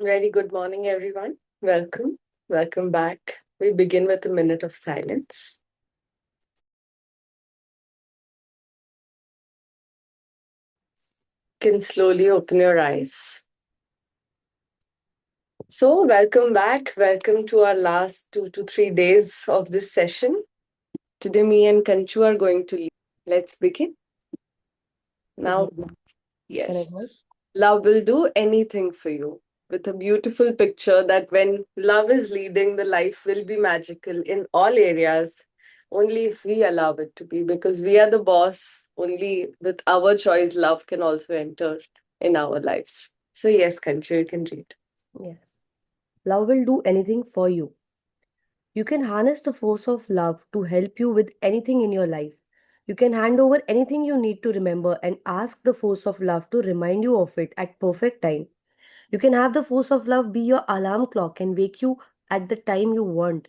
Very good morning, everyone. Welcome. Welcome back. We begin with a minute of silence. You can slowly open your eyes. So, welcome back. Welcome to our last 2 to 3 days of this session. Today, me and Kanchu are going to lead. Let's begin. Now, yes. Love will do anything for you. With a beautiful picture that when love is leading, the life will be magical in all areas, only if we allow it to be, because we are the boss. Only with our choice, love can also enter in our lives. So, yes, Kanchi, you can read. Yes. Love will do anything for you. You can harness the force of love to help you with anything in your life. You can hand over anything you need to remember and ask the force of love to remind you of it at perfect time. You can have the force of love be your alarm clock and wake you at the time you want.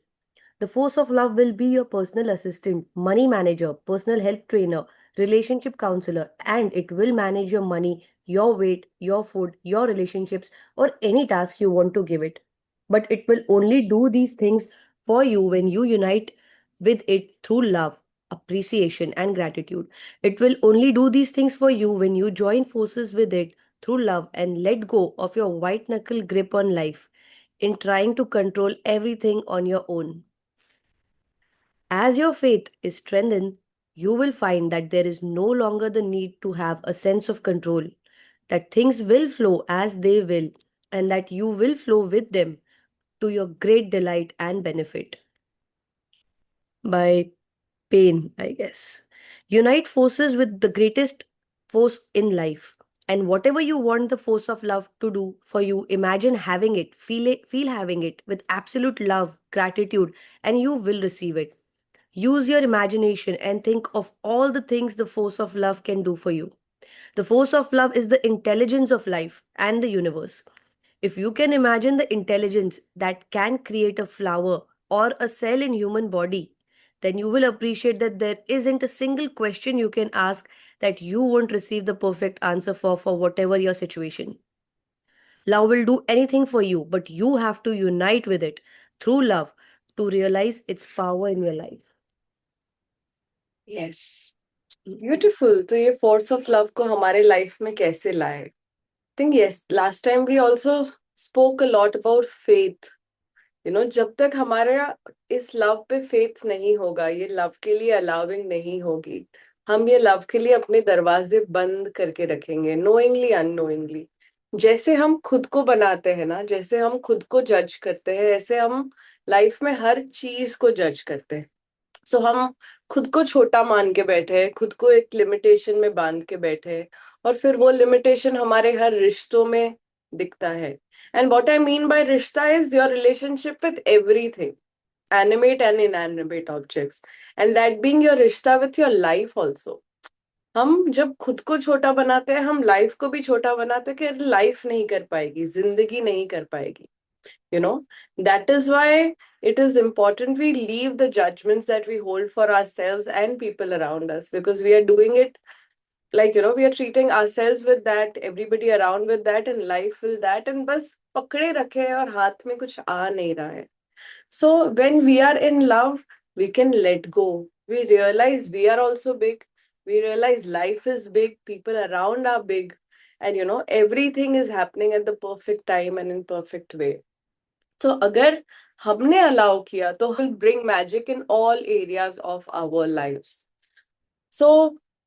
The force of love will be your personal assistant, money manager, personal health trainer, relationship counselor, and it will manage your money, your weight, your food, your relationships, or any task you want to give it. But it will only do these things for you when you unite with it through love, appreciation, and gratitude. It will only do these things for you when you join forces with it through love and let go of your white knuckle grip on life in trying to control everything on your own. As your faith is strengthened, you will find that there is no longer the need to have a sense of control, that things will flow as they will, and that you will flow with them to your great delight and benefit. By pain, I guess. Unite forces with the greatest force in life. And whatever you want the force of love to do for you, imagine having it, feel having it with absolute love, gratitude, and you will receive it. Use your imagination and think of all the things the force of love can do for you. The force of love is the intelligence of life and the universe. If you can imagine the intelligence that can create a flower or a cell in human body, then you will appreciate that there isn't a single question you can ask that you won't receive the perfect answer for whatever your situation. Love will do anything for you, but you have to unite with it through love to realize its power in your life. Yes. Beautiful तो ये force of love को हमारे life में कैसे लाए think yes last time we also spoke a lot about faith जब तक हमारा इस लव पे फेथ नहीं होगा ये लव के लिए अलाउिंग नहीं होगी हम ये लव के लिए अपने दरवाजे बंद करके रखेंगे नोइंगली अननोइंगली जैसे हम खुद को बनाते हैं ना जैसे हम खुद को जज करते हैं ऐसे हम लाइफ में हर चीज को जज करते हैं सो हम खुद को छोटा मान के बैठे हैं खुद को एक लिमिटेशन में बांध के बैठे हैं और फिर वो लिमिटेशन हमारे हर रिश्तों में दिखता है and what I mean by रिश्ता is your relationship with everything animate and inanimate objects and that being your रिश्ता with your life also हम जब खुद को छोटा बनाते हैं हम लाइफ को भी छोटा बनाते हैं कि लाइफ नहीं कर पाएगी जिंदगी नहीं कर पाएगी you know that is why it is important we leave the judgments that we hold for ourselves and people around us because we are doing it like we are treating ourselves with that everybody around with that and life with that and बस पकड़े रखे हैं और हाथ में कुछ आ नहीं रहा है so when we are in love we can let go we realize we are also big we realize life is big people around are big and everything is happening at the perfect time and in perfect way so अगर हमने allow किया तो will bring magic in all areas of our lives. So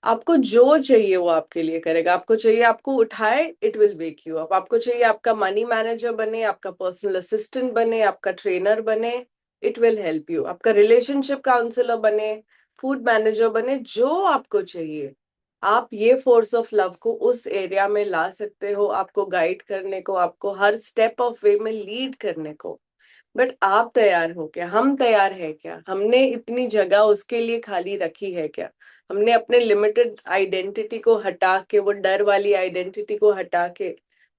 आपको जो चाहिए वो आपके लिए करेगा आपको चाहिए आपको उठाए it will wake you up आपको चाहिए आपका मनी मैनेजर बने आपका पर्सनल असिस्टेंट बने आपका ट्रेनर बने इट विल हेल्प यू आपका रिलेशनशिप काउंसलर बने फूड मैनेजर बने जो आपको चाहिए आप ये फोर्स ऑफ लव को उस एरिया में ला सकते हो आपको गाइड करने को आपको हर स्टेप ऑफ वे में लीड करने को बट आप तैयार हो क्या हम तैयार है क्या हमने इतनी जगह उसके लिए खाली रखी है क्या हमने अपने लिमिटेड आइडेंटिटी को हटा के वो डर वाली आइडेंटिटी को हटा के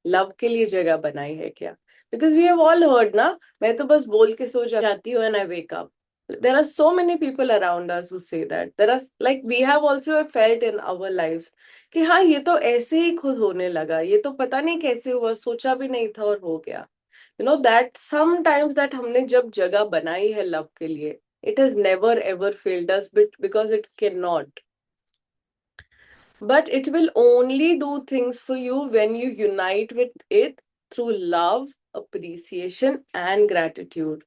लव के लिए जगह बनाई है क्या because we have all heard ना मैं तो बस बोल के सो जाती हूँ and I wake up there are so many people around us who say that there are like we have also felt in our lives कि हाँ ये तो ऐसे ही खुद होने लगा ये तो पता नहीं कैसे हुआ सोचा भी नहीं था और हो गया दैट समटाइम्स दैट हमने जब जगह बनाई है लव के लिए, it has never ever failed us, but because it can not, but it will only do things for you when you unite with it through love, appreciation and gratitude.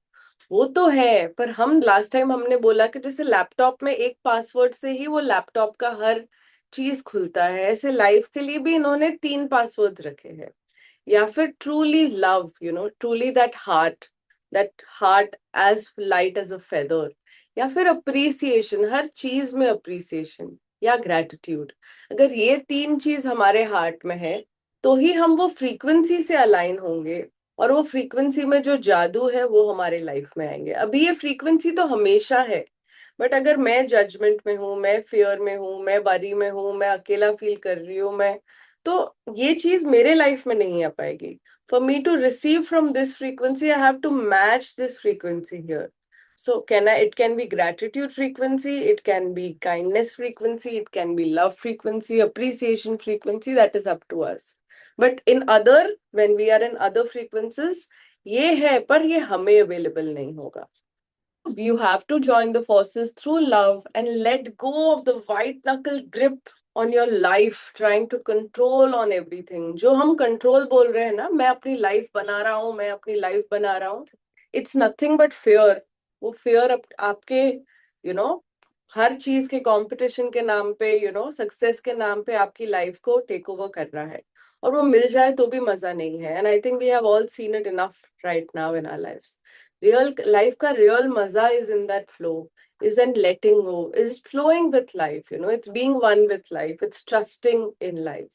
वो तो है, पर हम लास्ट टाइम हमने बोला कि जैसे laptop में एक पासवर्ड से ही वो लैपटॉप का हर चीज खुलता है, ऐसे लाइफ के लिए भी इन्होंने 3 पासवर्ड्स रखे हैं। या फिर truly love, truly that heart as light as a feather, या फिर अप्रिसिएशन, हर चीज में अप्रिसिएशन, या ग्रेटिट्यूड। अगर ये 3 चीज हमारे हार्ट में है तो ही हम वो फ्रीक्वेंसी से अलाइन होंगे, और वो फ्रीक्वेंसी में जो जादू है वो हमारे लाइफ में आएंगे। अभी ये फ्रीक्वेंसी तो हमेशा है, बट अगर मैं जजमेंट में हूँ, मैं फियर में हूँ, मैं वरी में हूँ, मैं अकेला फील कर रही हूँ, मैं, तो ये चीज मेरे लाइफ में नहीं आ पाएगी। For me to receive from this frequency I have to match this frequency here. So it can be gratitude frequency, it can be kindness frequency, it can be love frequency, appreciation frequency, that is up to us. But when we are in other frequencies, ये है पर ये हमें available नहीं होगा. You have to join the forces through love and let go of the white knuckle grip on your life, trying to control on everything. जो हम control बोल रहे हैं ना, मैं अपनी life बना रहा हूँ, मैं अपनी life बना रहा हूँ, it's nothing but fear. वो fear आपके, you know, हर चीज के कंपटीशन के नाम पे, सक्सेस के नाम पे आपकी लाइफ को टेक ओवर कर रहा है, और वो मिल जाए तो भी मजा नहीं है. And I think we have all seen it enough right now in our lifes. Real life का रियल मजा is in that flow, is in letting go, is flowing with life, it's being one with life, it's trusting in life.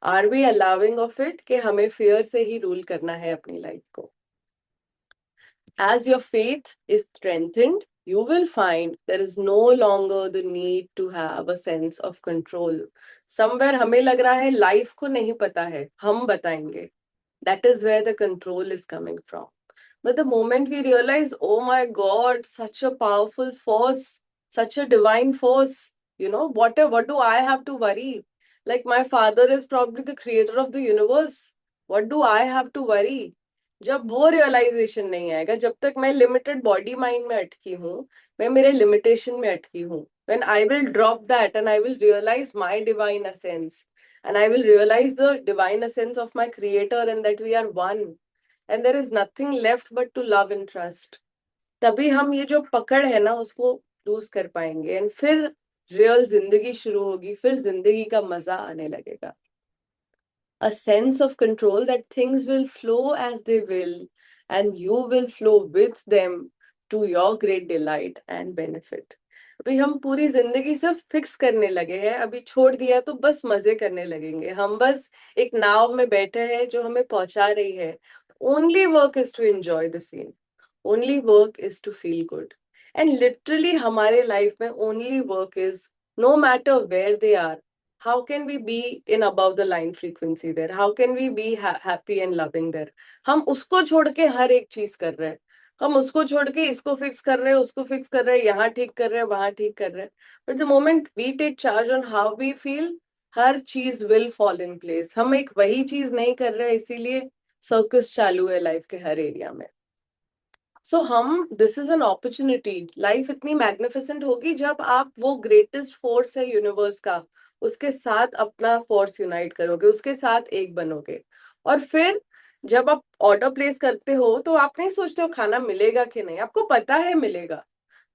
Are we allowing of it कि हमें fear से ही rule करना है अपनी life को? As your faith is strengthened, you will find there is no longer the need to have a sense of control. Somewhere हमें लग रहा है life को नहीं पता है, हम बताएंगे. That is where the control is coming from. But the moment we realize, oh my God, such a powerful force, such a divine force, what do I have to worry? Like my father is probably the creator of the universe. What do I have to worry? जब वो realisation नहीं आएगा, जब तक मैं limited body mind में अटकी हूँ, मैं मेरे लिमिटेशन में अटकी हूँ, when I will drop that and I will realize my divine essence, and I will realize the divine essence of my creator, and that we are one, and there is nothing left but to love and trust, तभी हम ये जो पकड़ है ना उसको loose कर पाएंगे, एंड फिर रियल जिंदगी शुरू होगी, फिर जिंदगी का मजा आने लगेगा. A sense of control that things will flow as they will, and you will flow with them to your great delight and benefit. अभी हम पूरी जिंदगी सिर्फ फिक्स करने लगे हैं, अभी छोड़ दिया तो बस मजे करने लगेंगे. हम बस एक नाव में बैठे हैं जो हमें पहुंचा रही है. Only work is to enjoy the scene, only work is to feel good, and literally हमारे लाइफ में only work is, no matter where they are, how can we be in above the line frequency there, how can we be happy and loving there. हम उसको छोड़ के हर एक चीज कर रहे हैं, हम उसको छोड़ के इसको फिक्स कर रहे हैं, उसको फिक्स कर रहे हैं, यहाँ ठीक कर रहे हैं, वहां ठीक कर रहे हैं. But the moment we take charge on how we feel, हर चीज विल फॉल इन प्लेस. हम एक वही चीज नहीं कर रहे हैं, इसीलिए सर्कस चालू है लाइफ के हर एरिया में. सो हम, this is an opportunity. Life इतनी मैग्निफिसेंट होगी जब आप वो ग्रेटेस्ट फोर्स है यूनिवर्स का, उसके साथ अपना फोर्स यूनाइट करोगे, उसके साथ एक बनोगे. और फिर जब आप ऑर्डर प्लेस करते हो तो आप नहीं सोचते हो खाना मिलेगा कि नहीं, आपको पता है मिलेगा.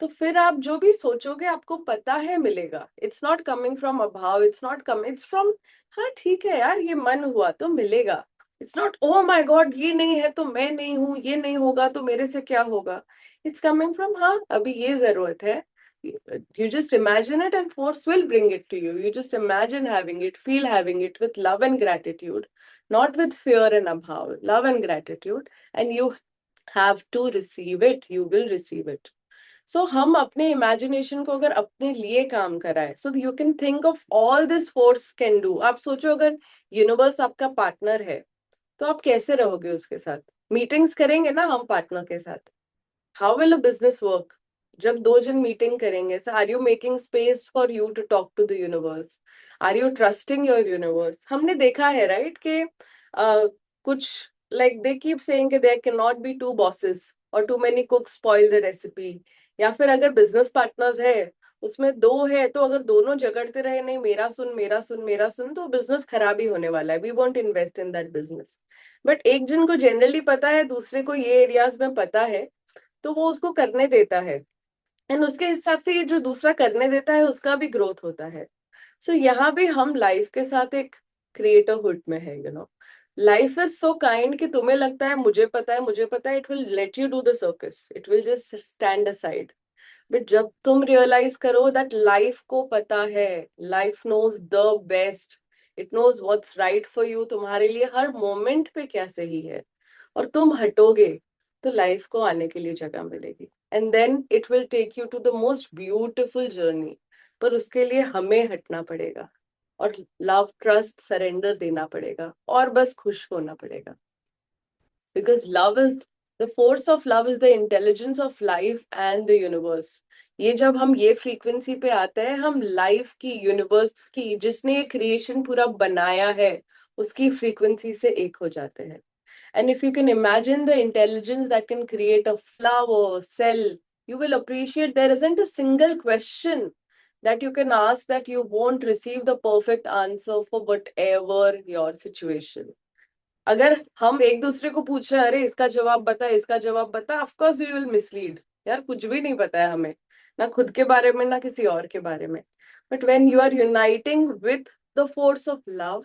तो फिर आप जो भी सोचोगे आपको पता है मिलेगा. इट्स नॉट कमिंग फ्रॉम अभाव, इट्स नॉट कम, इट्स फ्रॉम, हाँ ठीक है यार ये मन हुआ तो मिलेगा. It's not oh my god ये नहीं है तो मैं नहीं हूं, ये नहीं होगा तो मेरे से क्या होगा. इट्स कमिंग फ्रॉम, हाँ अभी ये जरूरत है. You just imagine it and force will bring it to you. You just imagine having it, feel having it with love and gratitude, not with fear and abhav, love and gratitude, and you have to receive it, you will receive it. So हम अपने imagination को अगर अपने लिए काम कराए, so you can think of all this force can do. आप सोचो अगर यूनिवर्स आपका पार्टनर है तो आप कैसे रहोगे उसके साथ. मीटिंग्स करेंगे ना हम पार्टनर के साथ. How will a business work जब 2 जन मीटिंग करेंगे. So are you making space for you to talk to the universe, are you trusting your universe. हमने देखा है राइट कि कुछ like they keep saying कि there cannot be two bosses or too many cooks spoil the recipe. या फिर अगर business partners है, उसमें दो है, तो अगर दोनों झगड़ते रहे, नहीं मेरा सुन मेरा सुन मेरा सुन, तो बिजनेस खराब ही होने वाला है, we won't invest in that business. But एक जन को जनरली पता है, दूसरे को ये एरियाज में पता है, तो वो उसको करने देता है, एंड उसके हिसाब से ये जो दूसरा करने देता है उसका भी ग्रोथ होता है. सो यहाँ भी हम लाइफ के साथ एक क्रिएटरहुड में है, लाइफ इज सो काइंड कि तुम्हें लगता है मुझे पता है मुझे पता है, it will let you do the circus, it will just stand aside. But जब तुम रियलाइज करो दैट लाइफ को पता है, life knows the best, it knows what's right for you, तुम्हारे लिए हर मोमेंट पे क्या सही है, और तुम हटोगे, तो लाइफ को आने के लिए जगह मिलेगी, and then it will take you to the most beautiful journey. पर उसके लिए हमें हटना पड़ेगा, और लव ट्रस्ट सरेंडर देना पड़ेगा, और बस खुश होना पड़ेगा. Because love is the force of love is the intelligence of life and the universe. ये जब हम ये फ्रीक्वेंसी पे आते हैं, हम लाइफ की, यूनिवर्स की, जिसने ये क्रिएशन पूरा बनाया है, उसकी फ्रीक्वेंसी से एक हो जाते हैं. And if you can imagine the intelligence that can create a flower, cell, you will appreciate there isn't a single question that you can ask that you won't receive the perfect answer for whatever your situation. अगर हम एक दूसरे को पूछ रहे हैं, अरे इसका जवाब बता, इसका जवाब बता, of course we will mislead. यार कुछ भी नहीं पता है हमें, ना खुद के बारे में ना किसी और के बारे में. But when you are uniting with the force of love,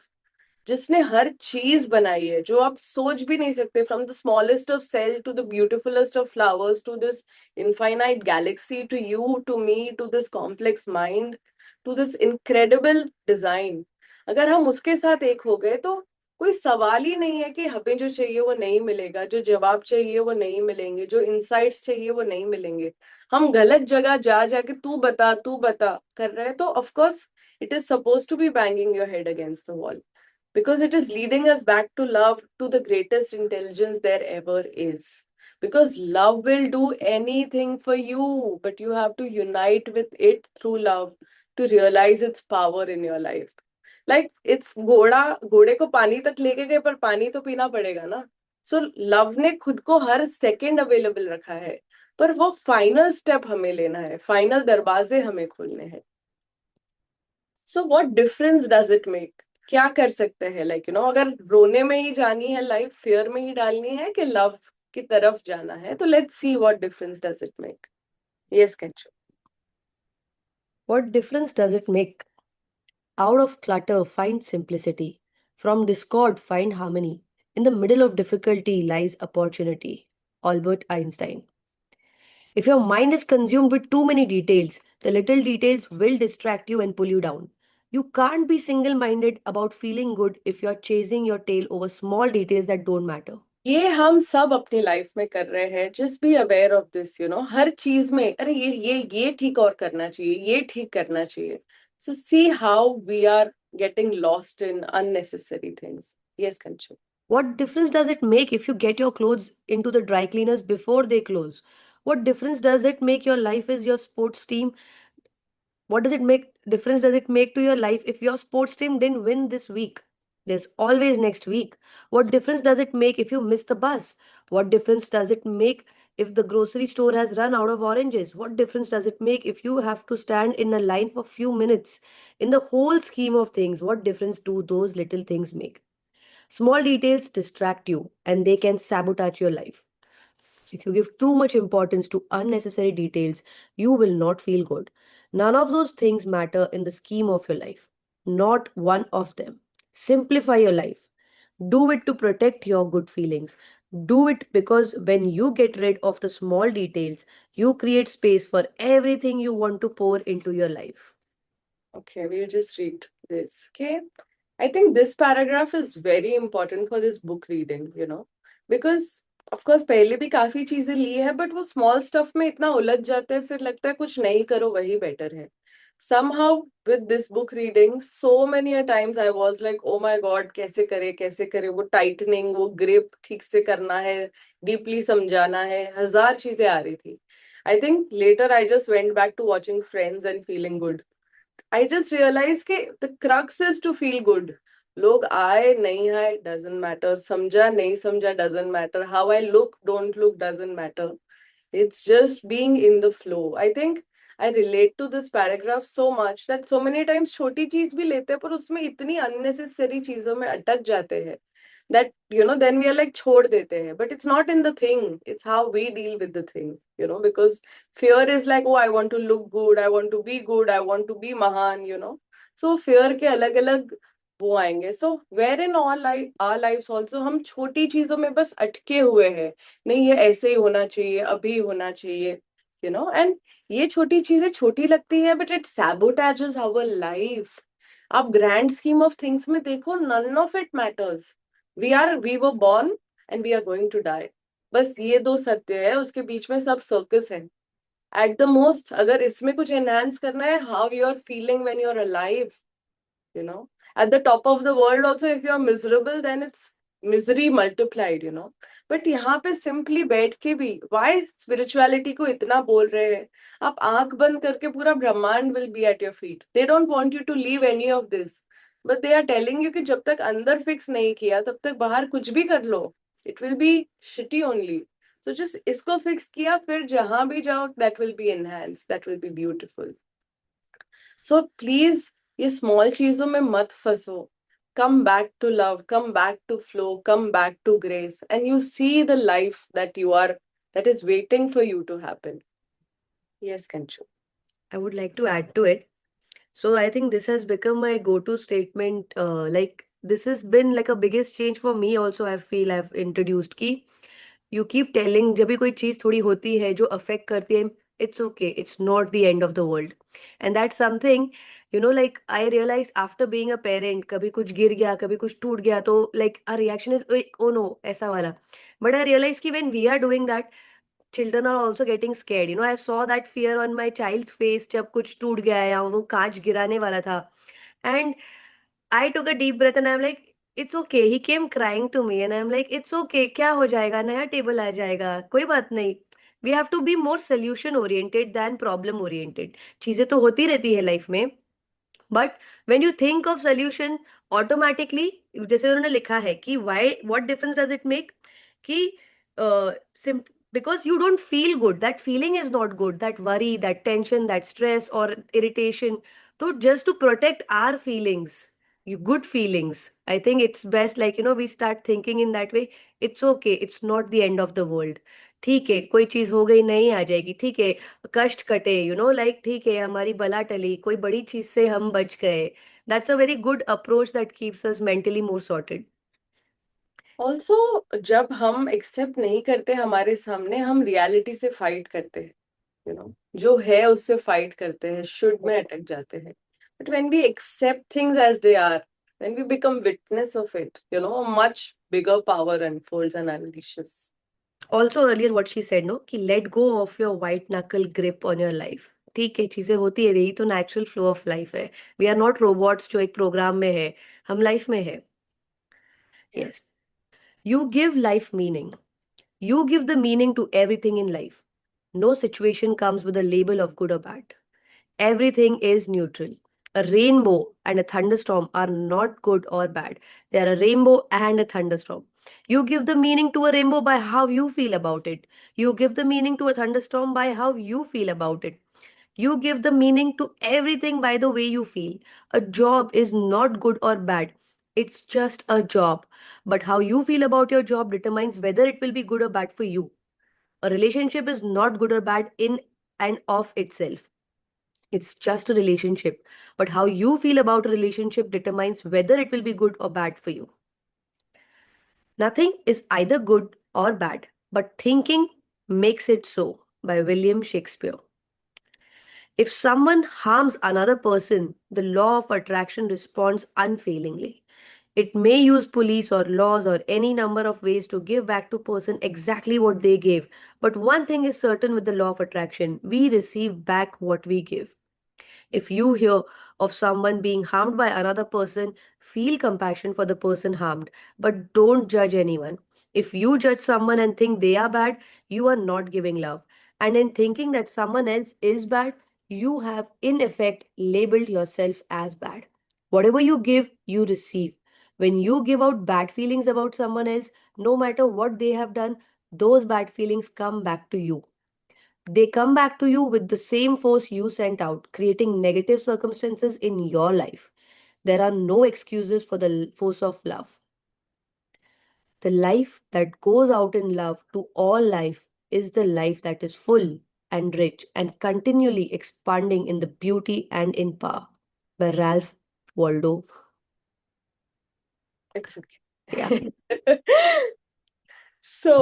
जिसने हर चीज बनाई है जो आप सोच भी नहीं सकते, from the smallest of cell to the beautifulest of flowers to this infinite galaxy, to you to me to this complex mind, to this incredible design. अगर हम उसके साथ एक हो गए, तो कोई सवाल ही नहीं है कि हमें जो चाहिए वो नहीं मिलेगा, जो जवाब चाहिए वो नहीं मिलेंगे, जो इंसाइट्स चाहिए वो नहीं मिलेंगे. हम गलत जगह जा जाके तू बता कर रहे हैं, तो of course it is supposed to be banging your head against the wall, because it is leading us back to love, to the greatest intelligence there ever is. Because love will do anything for you, but you have to unite with it through love to realize its power in your life. Like it's घोड़ा, घोड़े को पानी तक लेके गए, पर पानी तो पीना पड़ेगा ना. सो लव ने खुद को हर सेकंड अवेलेबल रखा है, पर वो फाइनल स्टेप हमें लेना है, फाइनल दरवाजे हमें खोलने हैं. So what difference does it make? क्या कर सकते हैं, अगर रोने में ही जानी है लाइफ, फियर में ही डालनी है, कि लव की तरफ जाना है, तो let's see what difference does it make. Yes Kanchu. What difference does it make? Out of clutter, find simplicity. From discord, find harmony. In the middle of difficulty lies opportunity. Albert Einstein. If your mind is consumed with too many details, the little details will distract you and pull you down. You can't be single minded about feeling good if you're chasing your tail over small details that don't matter. ये हम सब अपनी life में कर रहे हैं, just be aware of this, हर चीज में, अरे ये ठीक और करना चाहिए, ये ठीक करना चाहिए. So see how we are getting lost in unnecessary things. Yes Kanchu. What difference does it make if you get your clothes into the dry cleaners before they close? What difference does it make your life is your sports team? What does it make difference does it make to your life if your sports team didn't win this week? There's always next week. What difference does it make if you miss the bus? What difference does it make if the grocery store has run out of oranges? What difference does it make if you have to stand in a line for few minutes? In the whole scheme of things, what difference do those little things make? Small details distract you and they can sabotage your life. If you give too much importance to unnecessary details, you will not feel good. None of those things matter in the scheme of your life. Not one of them. Simplify your life. Do it to protect your good feelings. Do it because when you get rid of the small details, you create space for everything you want to pour into your life. Okay, we'll just read this. Okay. I think this paragraph is very important for this book reading, because of course पहले भी काफी चीजें ली है, but वो small stuff में इतना उलझ जाते हैं, फिर लगता है कुछ नहीं करो वही बेटर है. Somehow with this book reading, so many a times I was like, oh my god, कैसे करे, वो tightening, वो grip ठीक से करना है, deeply समझाना है, हजार चीजें आ रही थी. I think later I just went back to watching Friends and feeling good. I just realized that the crux is to feel good. लोग आए नहीं आए डजेंट मैटर, समझा नहीं समझा doesn't matter, how I look don't look doesn't matter, it's just being in the flow. I think I relate to this paragraph so much that so many times छोटी चीज भी लेते हैं पर उसमें इतनी unnecessary चीजों में अटक जाते हैं that then we are like छोड़ देते हैं, but it's not in the thing, it's how we deal with the thing, because fear is like, oh, I want to look good, I want to be good, I want to be महान. So fear के अलग अलग वो आएंगे. So where in all life our life also हम छोटी चीजों में बस अटके हुए हैं. नहीं, ये ऐसे ही होना चाहिए, अभी होना चाहिए, एंड ये छोटी चीजें छोटी लगती है but it sabotages our life. आप ग्रैंड स्कीम ऑफ थिंग्स में देखो, none of it matters. We were born and we are going to die. बस ये दो सत्य है, उसके बीच में सब सर्कस है. एट द मोस्ट अगर इसमें कुछ एनहांस करना है, how you are feeling when you are alive, you know at the top of the world also, if you are miserable, then it's misery multiplied. but यहाँ पे simply बैठ के भी why spirituality को इतना बोल रहे हैं. आप आंख बंद करके पूरा ब्रह्मांड will be at your feet. They don't want you to leave any of this, but they are telling you कि जब तक अंदर फिक्स नहीं किया तब तक बाहर कुछ भी कर लो, it will be shitty only. So just इसको फिक्स किया, फिर जहां भी जाओ that will be enhanced, that will be beautiful. So please ये स्मॉल चीजों में मत फंसो. Come back to love, come back to flow, come back to grace, and you see the life that is waiting for you to happen. Yes, Kanchu. I would like to add to it. So I think this has become my go-to statement. Like this has been like a biggest change for me also. I feel I've introduced कि you keep telling जब भी कोई चीज थोड़ी होती है जो affect करती है, it's okay, it's not the end of the world. And that's something, like I realized after being a parent, कभी कुछ गिर गया, कभी कुछ टूट गया, तो like our reaction is oh no ऐसा वाला. But I realized कि when we are doing that, children are also getting scared. I saw that fear on my child's face जब कुछ टूट गया या वो कांच गिराने वाला था. And I took a deep breath and I'm like, it's okay. He came crying to me and I'm like, it's okay. क्या हो जाएगा, नया टेबल आ जाएगा, कोई बात नहीं. We have to be more solution oriented than problem oriented. चीजें तो होती रहती है लाइफ में, but when you think of solution, automatically जैसे उन्होंने लिखा है कि why what difference does it make कि because you don't feel good, that feeling is not good, that worry, that tension, that stress or irritation. So just to protect our feelings, you good feelings, I think it's best, like we start thinking in that way. It's okay, it's not the end of the world. ठीक है, कोई चीज हो गई, नहीं आ जाएगी, ठीक है. कष्ट कटे, लाइक ठीक है, हमारी बला टली, कोई बड़ी चीज से हम बच गए. That's a very good approach that keeps us mentally more sorted. Also जब हम एक्सेप्ट नहीं करते हमारे सामने, हम रियलिटी से फाइट करते हैं. जो है उससे फाइट करते हैं, शुड में अटक जाते हैं. But when we accept things as they are, when we become witness of it, much bigger power unfolds and unleashes. Also earlier what she said, no, कि let go of your white knuckle grip on your life. ठीक है, चीजें होती है, यही तो natural flow of life है. We are not robots जो एक प्रोग्राम में है, हम लाइफ में है. Yeah. Yes. You give life meaning. You give the meaning to everything in life. No situation comes with a label of good or bad. Everything is neutral. A rainbow and a thunderstorm are not good or bad. They are a rainbow and a thunderstorm. You give the meaning to a rainbow by how you feel about it. You give the meaning to a thunderstorm by how you feel about it. You give the meaning to everything by the way you feel. A job is not good or bad. It's just a job. But how you feel about your job determines whether it will be good or bad for you. A relationship is not good or bad in and of itself. It's just a relationship. But how you feel about a relationship determines whether it will be good or bad for you. Nothing is either good or bad, but thinking makes it so. By William Shakespeare. If someone harms another person, the law of attraction responds unfailingly. It may use police or laws or any number of ways to give back to person exactly what they gave. But one thing is certain with the law of attraction, we receive back what we give. If you hear of someone being harmed by another person, feel compassion for the person harmed, but don't judge anyone. If you judge someone and think they are bad, you are not giving love. And in thinking that someone else is bad, you have in effect labeled yourself as bad. Whatever you give, you receive. When you give out bad feelings about someone else, no matter what they have done, those bad feelings come back to you. They come back to you with the same force you sent out, creating negative circumstances in your life. There are no excuses for the force of love. The life that goes out in love to all life is the life that is full and rich and continually expanding in the beauty and in power. By Ralph Waldo. It's Yeah. okay. So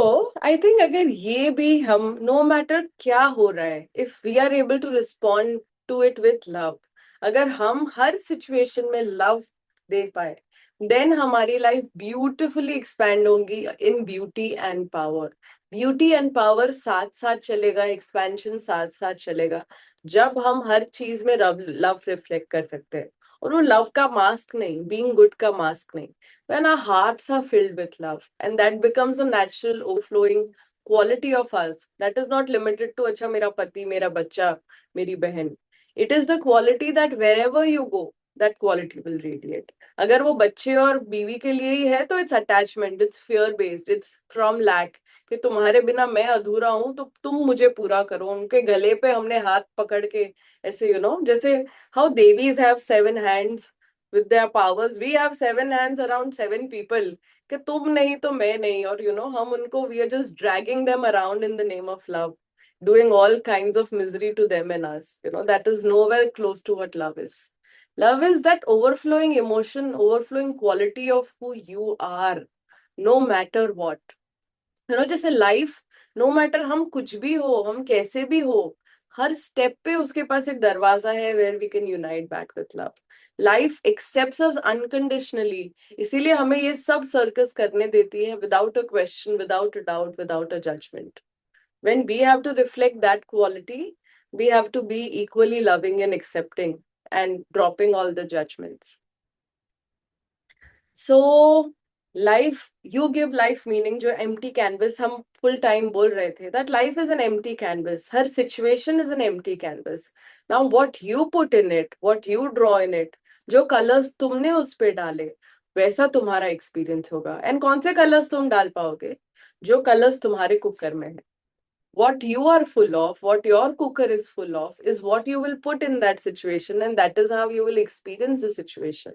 I think अगर ये भी हम, no matter क्या हो रहा है, if we are able to respond to it with love, अगर हम हर सिचुएशन में लव दे पाए, देन हमारी लाइफ ब्यूटिफुली एक्सपैंड होगी in beauty and power. Beauty and power साथ साथ चलेगा, एक्सपेंशन साथ साथ चलेगा, जब हम हर चीज में लव रिफ्लेक्ट कर सकते हैं. और वो लव का मास्क नहीं, बीइंग गुड का मास्क नहीं, when our hearts are filled with love, and that becomes a natural overflowing quality of us that is not limited to acha mera pati, mera bachcha, meri behan. It is the quality that wherever you go, that quality will radiate. अगर वो बच्चे और बीवी के लिए ही है तो it's attachment, it's fear based, it's from lack, कि तुम्हारे बिना मैं अधूरा हूं तो तुम मुझे पूरा करो. उनके गले पे हमने हाथ पकड़ के ऐसे, जैसे how Devi's have 7 hands with their powers, we have 7 hands around 7 people, कि तुम नहीं तो मैं नहीं. और हम उनको, we are just dragging them around in the name of love, doing all kinds of misery to them and us. That is nowhere close to what love is. Love is that overflowing emotion, overflowing quality of who you are, no matter what. जैसे life, no matter हम कुछ भी हो, हम कैसे भी हो, हर step पे उसके पास एक दरवाजा है where we can unite back with love. Life accepts us unconditionally, इसीलिए हमें ये सब सर्कस करने देती है, without a question, without a doubt, without a judgement. When we have to reflect that quality, we have to be equally loving and accepting and dropping all the judgements. So life, you give life meaning. जो empty canvas हम full time बोल रहे थे, that life is an empty canvas, her situation is an empty canvas. Now what you put in it, what you draw in it, जो colours तुमने उस पे डाले, वैसा तुम्हारा एक्सपीरियंस होगा. एंड कौन से कलर्स तुम डाल पाओगे? जो कलर्स तुम्हारे कुकर में है. What you are full of, what your cooker is full of, is what you will put in that situation, and that is how you will experience the situation.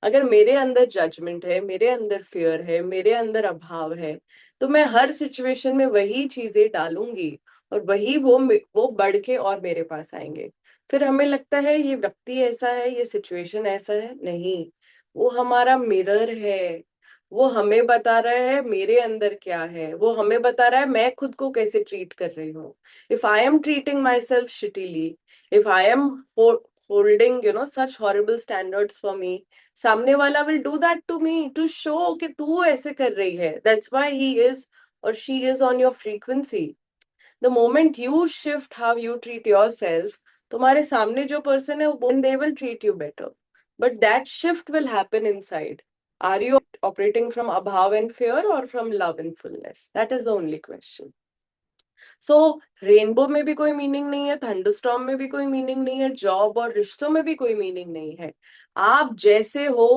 अगर मेरे अंदर जजमेंट है, मेरे अंदर fear है, मेरे अंदर अभाव है, तो मैं हर सिचुएशन में वही चीजें डालूंगी, और वही वो बढ़ के और मेरे पास आएंगे. फिर हमें लगता है ये व्यक्ति ऐसा है, ये सिचुएशन ऐसा है. नहीं, वो हमारा मिरर है. वो हमें बता रहा है मेरे अंदर क्या है, वो हमें बता रहा है मैं खुद को कैसे ट्रीट कर रही हूँ. If I am treating myself shittily, if I am holding such horrible standards for me, सामने वाला will do that to me to show कि तू ऐसे कर रही है. दैट्स व्हाई ही इज और she is on your frequency. The moment you shift how you treat yourself, तुम्हारे सामने जो पर्सन है वो, they will treat you better. But that shift will happen inside. Are you operating from abhav and fear or from love and fullness? That is the only question. So rainbow में भी कोई meaning नहीं है, thunderstorm में भी कोई meaning नहीं है, जॉब और रिश्तों में भी कोई मीनिंग नहीं है. आप जैसे हो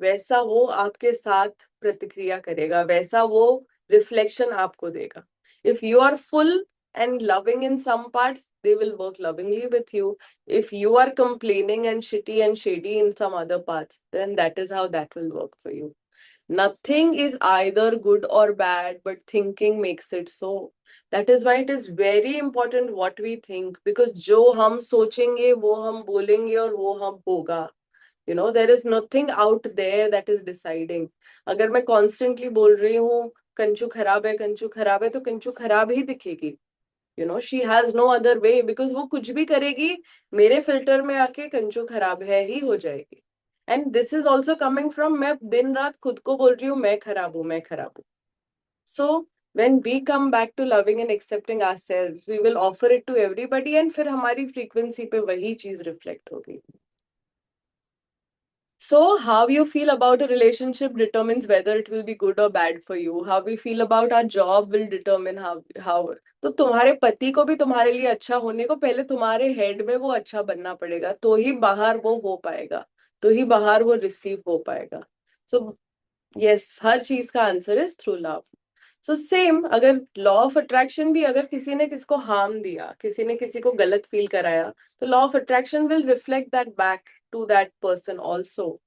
वैसा वो आपके साथ प्रतिक्रिया करेगा, वैसा वो रिफ्लेक्शन आपको देगा. If you are full and loving in some parts, they will work lovingly with you. If you are complaining and shitty and shady in some other parts, then that is how that will work for you. Nothing is either good or bad, but thinking makes it so. That is why it is very important what we think, because जो हम सोचेंगे वो हम बोलेंगे और वो हम होगा. There is nothing out there that is deciding. अगर मैं constantly बोल रही हूँ कंचू खराब है, कंचू खराब है, तो कंचू खराब ही दिखेगी. She has no other way, because वो कुछ भी करेगी मेरे फिल्टर में आके कंचू खराब है ही हो जाएगी. And this is also coming from, मैं दिन रात खुद को बोल रही हूँ मैं खराब हूँ, मैं खराब हूँ. सो when we come back to loving and accepting ourselves, we will offer it to everybody, and फिर हमारी frequency पे वही चीज reflect होगी. So how you feel about a relationship determines whether it will be good or bad for you. How we feel about our job will determine how. तो तुम्हारे पति को भी तुम्हारे लिए अच्छा होने को पहले तुम्हारे हेड में वो अच्छा बनना पड़ेगा, तो ही बाहर वो हो पाएगा, तो ही बाहर वो रिसीव हो पाएगा. So यस, हर चीज का answer is through love. So same, अगर लॉ ऑफ अट्रैक्शन भी, अगर किसी ने किसी को हार्म दिया, किसी ने किसी को गलत फील कराया, तो law of attraction will reflect that back to that person also.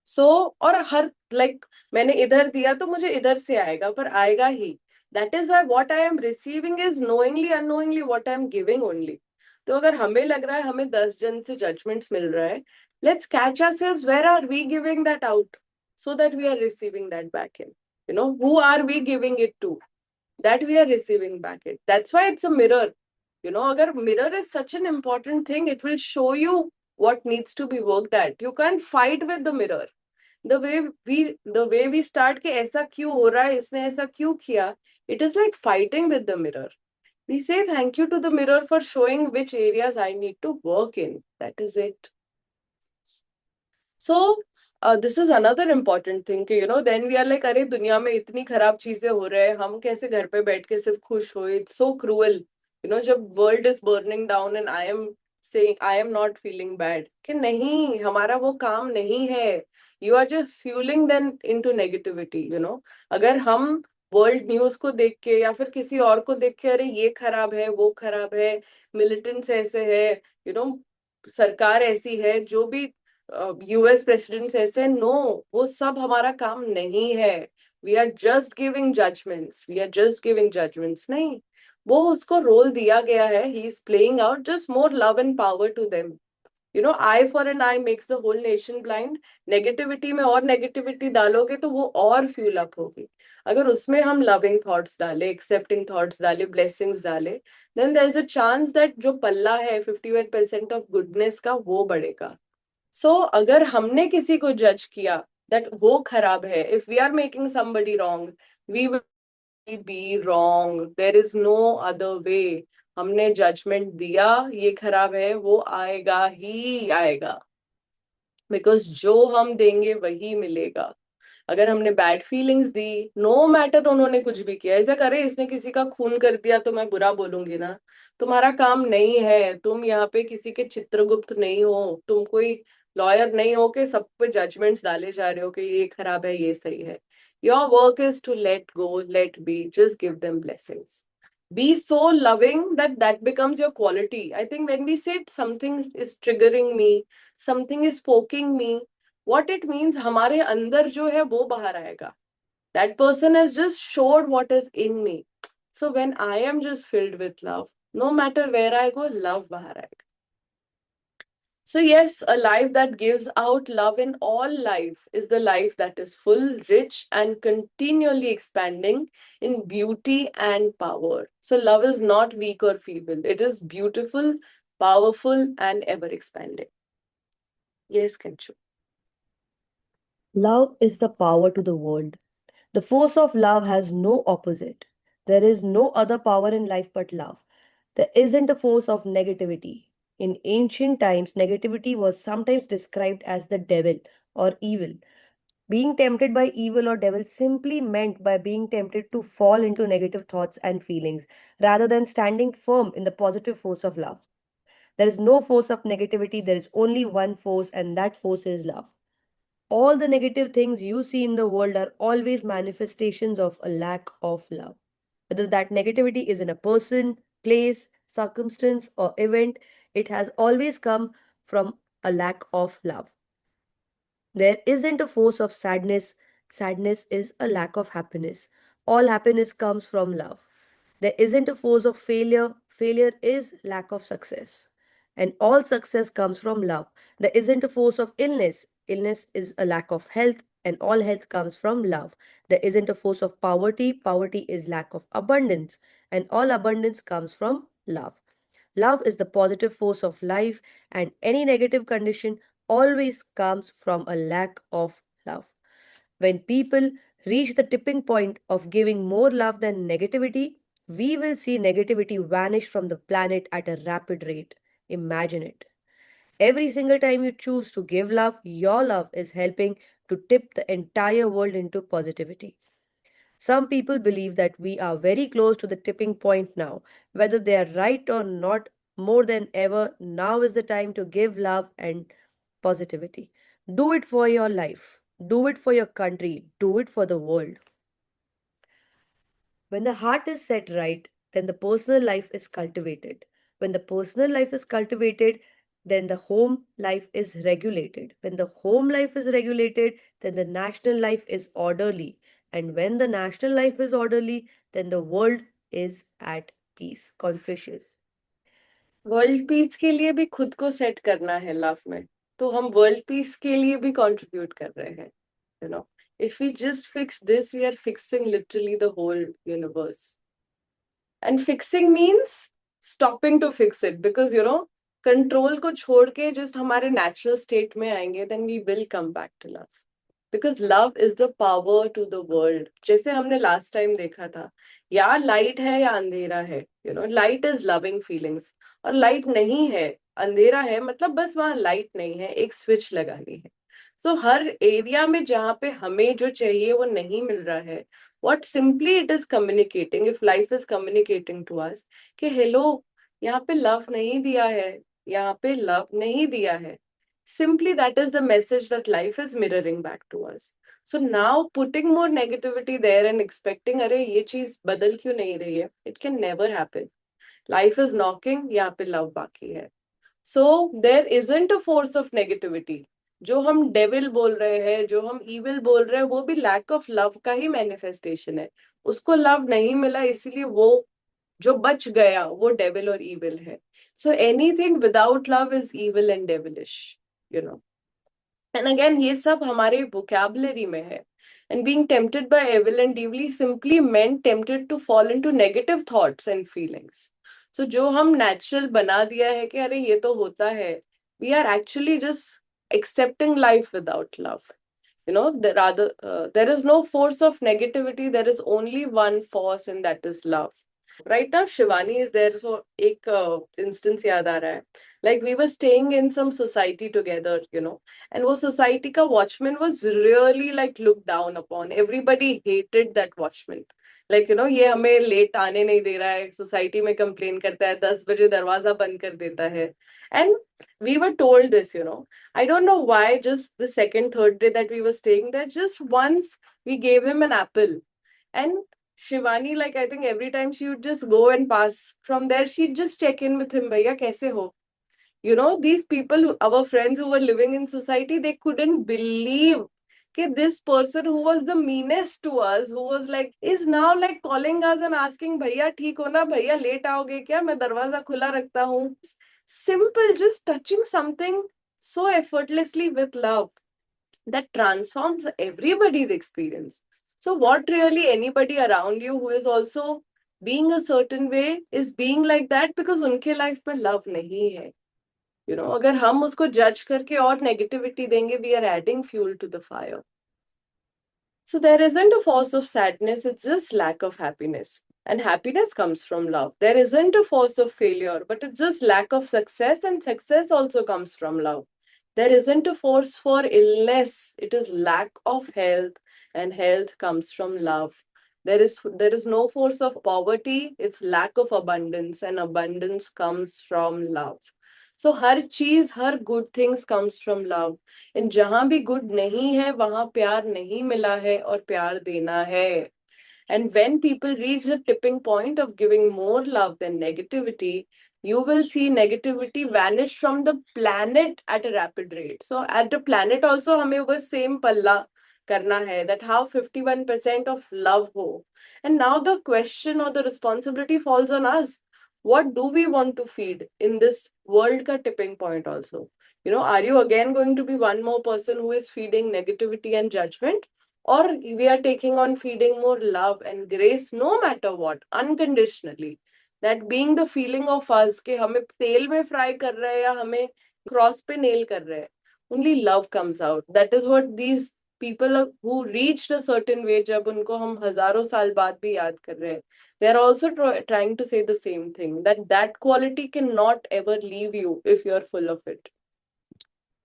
So, और हर लाइक मैंने इधर दिया तो मुझे इधर से आएगा, पर आएगा ही. That is why what I am receiving is knowingly unknowingly what I am giving only. तो अगर हमें लग रहा है हमें 10 जन से जजमेंट्स मिल रहा है, let's catch ourselves, where are we giving that out, so that we are receiving that back in. Who are we giving it to, that we are receiving back it. That's why it's a mirror. Agar mirror is such an important thing, it will show you what needs to be worked at. You can't fight with the mirror. The way we start ke aisa kyun ho raha hai, isne aisa kyun kiya, it is like fighting with the mirror. We say thank you to the mirror for showing which areas I need to work in. That is it. So this is another important thing कि then we are like, अरे दुनिया में इतनी खराब चीजें हो रहे हैं, हम कैसे घर पे बैठ के सिर्फ खुश हो. It's so cruel. जब world is burning down and I am saying I am not feeling bad, कि नहीं, हमारा वो काम नहीं है. You are just fueling then into negativity. अगर हम वर्ल्ड न्यूज को देख के या फिर किसी और को देख के, अरे ये खराब है, वो खराब है, मिलिटेंट्स ऐसे है, यू नो सरकार ऐसी है, जो भी यूएस प्रेसिडेंट्स ऐसे, नो, वो सब हमारा काम नहीं है. We are just giving judgements, we are just giving judgements. नहीं, वो उसको रोल दिया गया है, he is playing out. Just more love and power to them. Eye for an eye makes the whole nation blind. Negativity में और negativity डालोगे तो वो और फ्यूल अप होगी. अगर उसमें हम लविंग थॉट्स डाले, एक्सेप्टिंग थॉट्स डाले, ब्लेसिंग्स डाले, then there is a chance that जो पल्ला है 51% ऑफ गुडनेस का, वो बढ़ेगा. अगर हमने किसी को जज किया दैट वो खराब है, if we are making somebody wrong, we will be wrong. There is no other way. हमने जजमेंट दिया, ये खराब है, वो आएगा ही आएगा. बिकॉज जो हम देंगे वही मिलेगा. अगर हमने बैड फीलिंग्स दी, नो मैटर उन्होंने कुछ भी किया, ऐसा करे इसने किसी का खून कर दिया तो मैं बुरा बोलूंगी ना. तुम्हारा काम नहीं है. तुम यहाँ पे किसी के चित्रगुप्त नहीं हो. तुम कोई लॉयर नहीं हो कि सब पे जजमेंट्स डाले जा रहे हो कि ये खराब है, ये सही है. Your work is to let go, let be, just give them blessings. Be so loving that that becomes your quality. I think when we say something is triggering me, something is poking me, what it means, हमारे अंदर जो है वो बाहर आएगा. That person has just showed what is in me. So when I am just filled with love, no matter where I go, love बाहर आएगा. So yes, a life that gives out love in all life is the life that is full, rich, and continually expanding in beauty and power. So love is not weak or feeble. It is beautiful, powerful, and ever expanding. Yes, Kanchu. Love is the power to the world. The force of love has no opposite. There is no other power in life but love. There isn't a force of negativity. In ancient times, negativity was sometimes described as the devil or evil. Being tempted by evil or devil simply meant by being tempted to fall into negative thoughts and feelings rather than standing firm in the positive force of love. There is no force of negativity, there is only one force, and that force is love. All the negative things you see in the world are always manifestations of a lack of love. Whether that negativity is in a person, place, circumstance, or event, it has always come from a lack of love. There isn't a force of sadness. Sadness is a lack of happiness. All happiness comes from love. There isn't a force of failure. Failure is lack of success. And all success comes from love. There isn't a force of illness. Illness is a lack of health. And all health comes from love. There isn't a force of poverty. Poverty is lack of abundance. And all abundance comes from love. Love is the positive force of life, and any negative condition always comes from a lack of love. When people reach the tipping point of giving more love than negativity, we will see negativity vanish from the planet at a rapid rate. Imagine it. Every single time you choose to give love, your love is helping to tip the entire world into positivity. Some people believe that we are very close to the tipping point now. Whether they are right or not, more than ever, now is the time to give love and positivity. Do it for your life. Do it for your country, do it for the world. When the heart is set right, then the personal life is cultivated. When the personal life is cultivated, then the home life is regulated. When the home life is regulated, then the national life is orderly. And when the national life is orderly, then the world is at peace. Confucius. World peace के लिए भी खुद को set करना है love में, तो हम वर्ल्ड पीस के लिए भी कंट्रीब्यूट कर रहे हैं, you know. If we just fix this, we are fixing literally the whole universe. And fixing means stopping to fix it, because control को छोड़ के जस्ट हमारे नेचुरल स्टेट में आएंगे, then we will come back to love. Because love is the power to the world. जैसे हमने last time देखा था, या लाइट है या अंधेरा है, लाइट इज लविंग फीलिंग्स. और लाइट नहीं है, अंधेरा है, मतलब बस वहां लाइट नहीं है, एक स्विच लगानी है. सो हर एरिया में जहाँ पे हमें जो चाहिए वो नहीं मिल रहा है, what simply it is communicating, if life is communicating to us कि हेलो, यहाँ पे लव नहीं दिया है, यहाँ पे लव नहीं दिया है. Simply that is the message that life is mirroring back to us. So now putting more negativity there and expecting अरे ये चीज बदल क्यों नहीं रही है, it can never happen. Life is knocking, यहाँ पे love बाकी है. So there isn't a force of negativity. जो हम डेविल बोल रहे हैं, जो हम इविल बोल रहे हैं, वो भी लैक ऑफ लव का ही मैनिफेस्टेशन है. उसको लव नहीं मिला, इसीलिए वो जो बच गया वो डेविल और इविल है. So anything without love is evil and devilish, you know. And again ये सब हमारे वोकैबुलरी में है. And being tempted by evil and devil simply meant tempted to fall into negative thoughts and feelings. So जो हम natural बना दिया है कि अरे ये तो होता है, we are actually just accepting life without love. There is no force of negativity, there is only one force, and that is love. Right now Shivani is there, so एक instance याद आ रहा है. Like we were staying in some society together, and वो society का watchman was really like looked down upon. Everybody hated that watchman. Like ये हमें late आने नहीं दे रहा है, सोसाइटी में कंप्लेन करता है, 10 बजे दरवाजा बंद कर देता है. And we were told this, I don't know why, just the second, third day that we were staying there, just once we gave him an apple. And Shivani, like, I think every time she would just go and pass from there, she'd just check in with him, Bhaiya, kaise ho? These people, our friends who were living in society, they couldn't believe that this person who was the meanest to us, who was like, is now like calling us and asking, Bhaiya, theek ho na? Bhaiya, late aoge kya? Main darwaza khula rakhta hu. Simple, just touching something so effortlessly with love that transforms everybody's experience. So, what really anybody around you who is also being a certain way is being like that because उनके life में love नहीं है. अगर हम उसको judge करके और negativity देंगे, we are adding fuel to the fire. So there isn't a force of sadness, it's just lack of happiness. And happiness comes from love. There isn't a force of failure, but it's just lack of success, and success also comes from love. There isn't a force for illness, it is lack of health, and health comes from love. There is no force of poverty, it's lack of abundance, and abundance comes from love. So हर चीज, हर good things comes from love. And जहां भी good नहीं है वहां प्यार नहीं मिला है और प्यार देना है. And when people reach the tipping point of giving more love than negativity, you will see negativity vanish from the planet at a rapid rate. So at the planet also हमें वो same पल्ला करना है, that how 51% of love हो. And now the question or the responsibility falls on us. What do we want to feed in this world ka tipping point also? Are you again going to be one more person who is feeding negativity and judgment? Or we are taking on feeding more love and grace no matter what, unconditionally. That being the feeling of us कि हमें तेल में fry कर रहे हैं या हमें cross पे नेल कर रहे हैं, only love comes out. That is what these people who reached a certain way, जब उनको हम हजारों साल बाद भी याद कर रहे हैं, they are also trying to say the same thing, that that quality cannot ever leave you if you are full of it.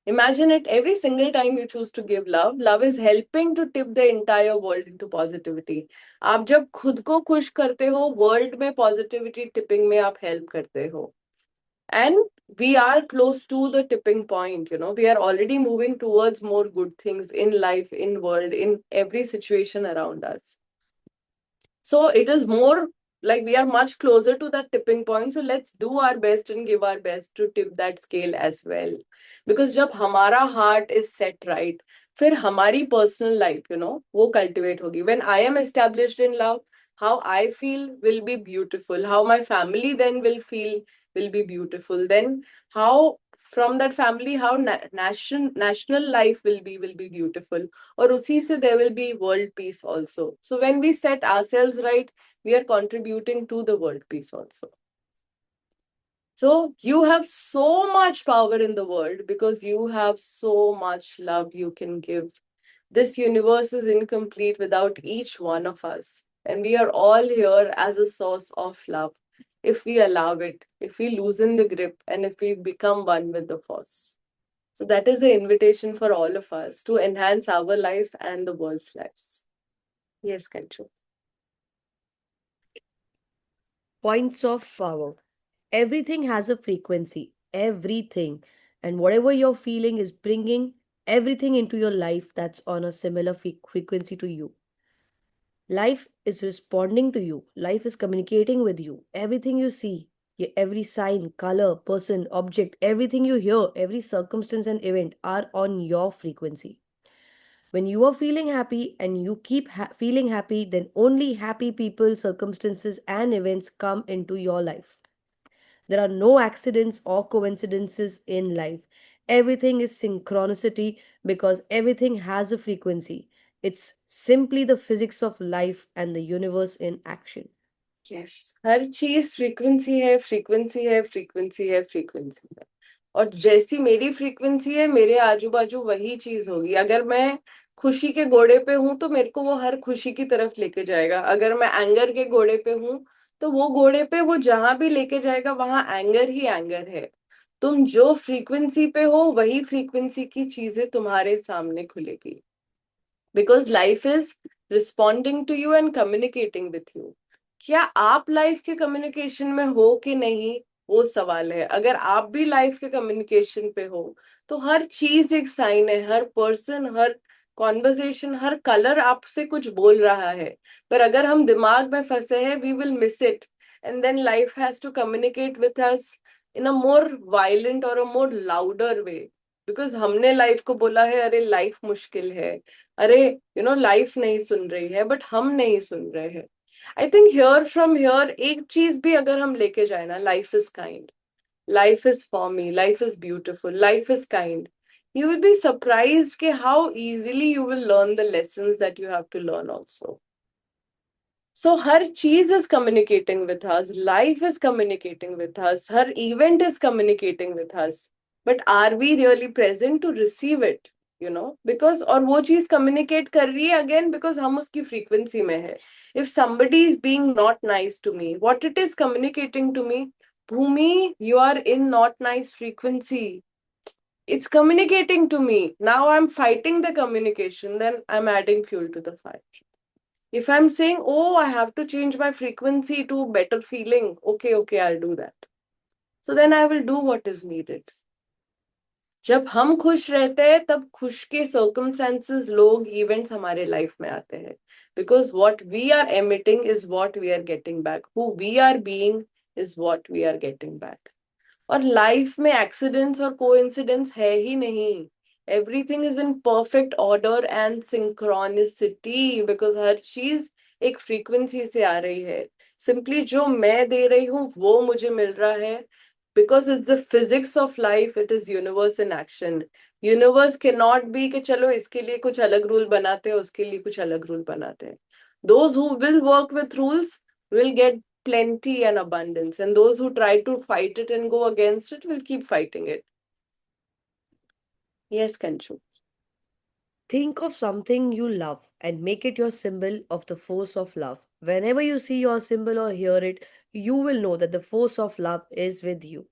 Imagine it, every single time you choose to give love, love is helping to tip the entire world into positivity. आप जब खुद को खुश करते हो, world में positivity tipping में आप हेल्प करते हो. And we are close to the tipping point, we are already moving towards more good things in life, in world, in every situation around us. So it is more like we are much closer to that tipping point. So let's do our best and give our best to tip that scale as well. Because जब हमारा heart is set right, फिर हमारी personal life, वो cultivate होगी. When I am established in love, how I feel will be beautiful. How my family then will feel will be beautiful. Then how from that family, how national life will be beautiful. और उसी से there will be world peace also. So when we set ourselves right, we are contributing to the world peace also. So you have so much power in the world because you have so much love you can give. This universe is incomplete without each one of us. And we are all here as a source of love. If we allow it, if we loosen the grip, and if we become one with the force. So that is the invitation for all of us to enhance our lives and the world's lives. Yes, Kanchu. Points of power. Everything has a frequency. Everything. And whatever you're feeling is bringing everything into your life that's on a similar frequency to you. Life is responding to you. Life is communicating with you. Everything you see, every sign, color, person, object, everything you hear, every circumstance and event are on your frequency. When you are feeling happy and you keep feeling happy, then only happy people, circumstances, and events come into your life. There are no accidents or coincidences in life. Everything is synchronicity because everything has a frequency. It's simply the physics of life and the universe in action. यस, हर चीज frequency है, frequency है, frequency है, frequency है. और जैसी मेरी फ्रीक्वेंसी है, मेरे आजू बाजू वही चीज होगी. अगर मैं खुशी के घोड़े पे हूं तो मेरे को वो हर खुशी की तरफ लेके जाएगा. अगर मैं एंगर के घोड़े पे हूं तो वो घोड़े पे वो जहां भी लेके जाएगा वहां एंगर ही एंगर है. तुम जो फ्रीक्वेंसी पे हो वही फ्रीक्वेंसी की चीजें तुम्हारे सामने खुलेगी. Because life is responding to you and communicating with you. क्या आप लाइफ के कम्युनिकेशन में हो कि नहीं, वो सवाल है. अगर आप भी लाइफ के कम्युनिकेशन पे हो तो हर चीज एक साइन है. हर पर्सन, हर कॉन्वर्सेशन, हर कलर आपसे कुछ बोल रहा है. पर अगर हम दिमाग में फंसे हैं, we will miss it. And then life has to communicate with us in a more violent और a more louder way. Because हमने लाइफ को बोला है, अरे लाइफ मुश्किल है, अरे लाइफ नहीं सुन रही है, बट हम नहीं सुन रहे हैं. I think here from here एक चीज भी अगर हम लेके जाए ना, life is kind, life is for me, life is beautiful, life is kind. You will be surprised कि how easily you will learn the lessons that you have to learn also. So हर चीज is communicating with us, life is communicating with us, her event is communicating with us. But are we really present to receive it? Because और वो चीज communicate कर रही है again because हम उसकी frequency में है. If somebody is being not nice to me, what it is communicating to me? Bhumi, you are in not nice frequency. It's communicating to me. Now I'm fighting the communication, then I'm adding fuel to the fire. If I'm saying, oh, I have to change my frequency to better feeling, okay, I'll do that. So then I will do what is needed. जब हम खुश रहते हैं तब खुश के circumstances, लोग, events हमारे लाइफ में आते हैं. Because what we are emitting is what we are getting back. Who we are being is what we are getting back. और लाइफ में एक्सीडेंट्स और कोइंसिडेंस है ही नहीं. Everything is in perfect order and synchronicity because हर चीज एक frequency से आ रही है. सिंपली जो मैं दे रही हूँ वो मुझे मिल रहा है. Because it's the physics of life, it is universe in action. Universe के नॉट बी कि चलो इसके लिए कुछ अलग रूल बनाते हैं, उसके लिए कुछ अलग रूल बनाते हैं. Those who will work with rules will get plenty and abundance, and those who try to fight it and go against it will keep fighting it. Yes, Kanchu. Think of something you love and make it your symbol of the force of love. Whenever you see your symbol or hear it, you will know that the force of love is with you.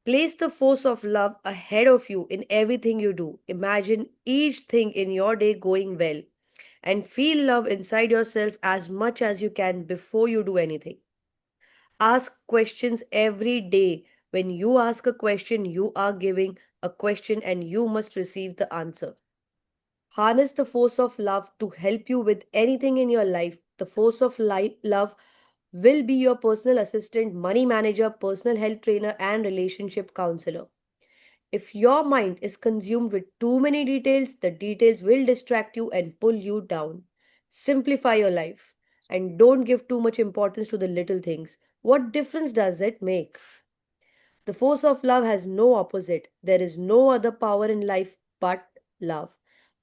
Place the force of love ahead of you in everything you do. Imagine each thing in your day going well and feel love inside yourself as much as you can before you do anything. Ask questions every day. When you ask a question, you are giving a question and you must receive the answer. Harness the force of love to help you with anything in your life. The force of love will be your personal assistant, money manager, personal health trainer, and relationship counselor. If your mind is consumed with too many details, the details will distract you and pull you down. Simplify your life and don't give too much importance to the little things. What difference does it make? The force of love has no opposite. There is no other power in life but love.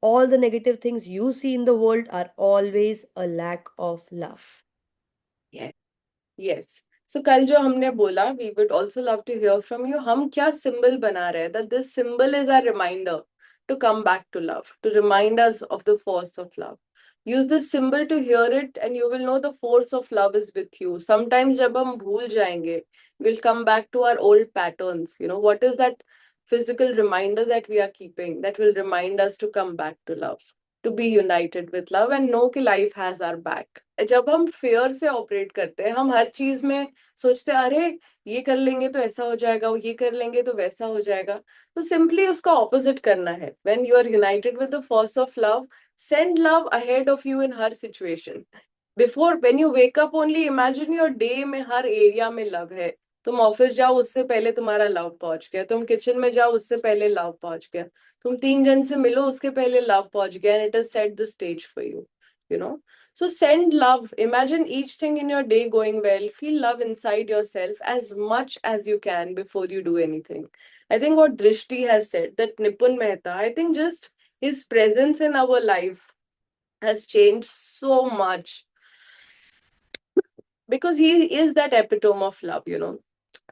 All the negative things you see in the world are always a lack of love. Yes so कल जो हमने बोला we would also love to hear from you हम क्या symbol बना रहे हैं that this symbol is a reminder to come back to love to remind us of the force of love use this symbol to hear it and you will know the force of love is with you sometimes जब हम भूल जाएंगे will come back to our old patterns you know what is that physical reminder that we are keeping that will remind us to come back to love to be united with love and know कि life has our back. जब हम fear से operate करते हैं हम हर चीज में सोचते हैं अरे ये कर लेंगे तो ऐसा हो जाएगा ये कर लेंगे तो वैसा हो जाएगा तो simply उसका opposite करना है when you are united with the force of love send love ahead of you in her situation before when you wake up only imagine your day में हर एरिया में लव है तुम ऑफिस जाओ उससे पहले तुम्हारा लव पहुंच गया तुम किचन में जाओ उससे पहले लव पहुंच गया तुम तीन जन से मिलो उसके पहले लव पहुंच गया and it is set the stage for you you know so send love imagine each thing in your day going well feel love inside yourself as much as you can before you do anything I think what Drishti has said that Nipun Mehta I think just his presence in our life has changed so much because he is that epitome of love, you know.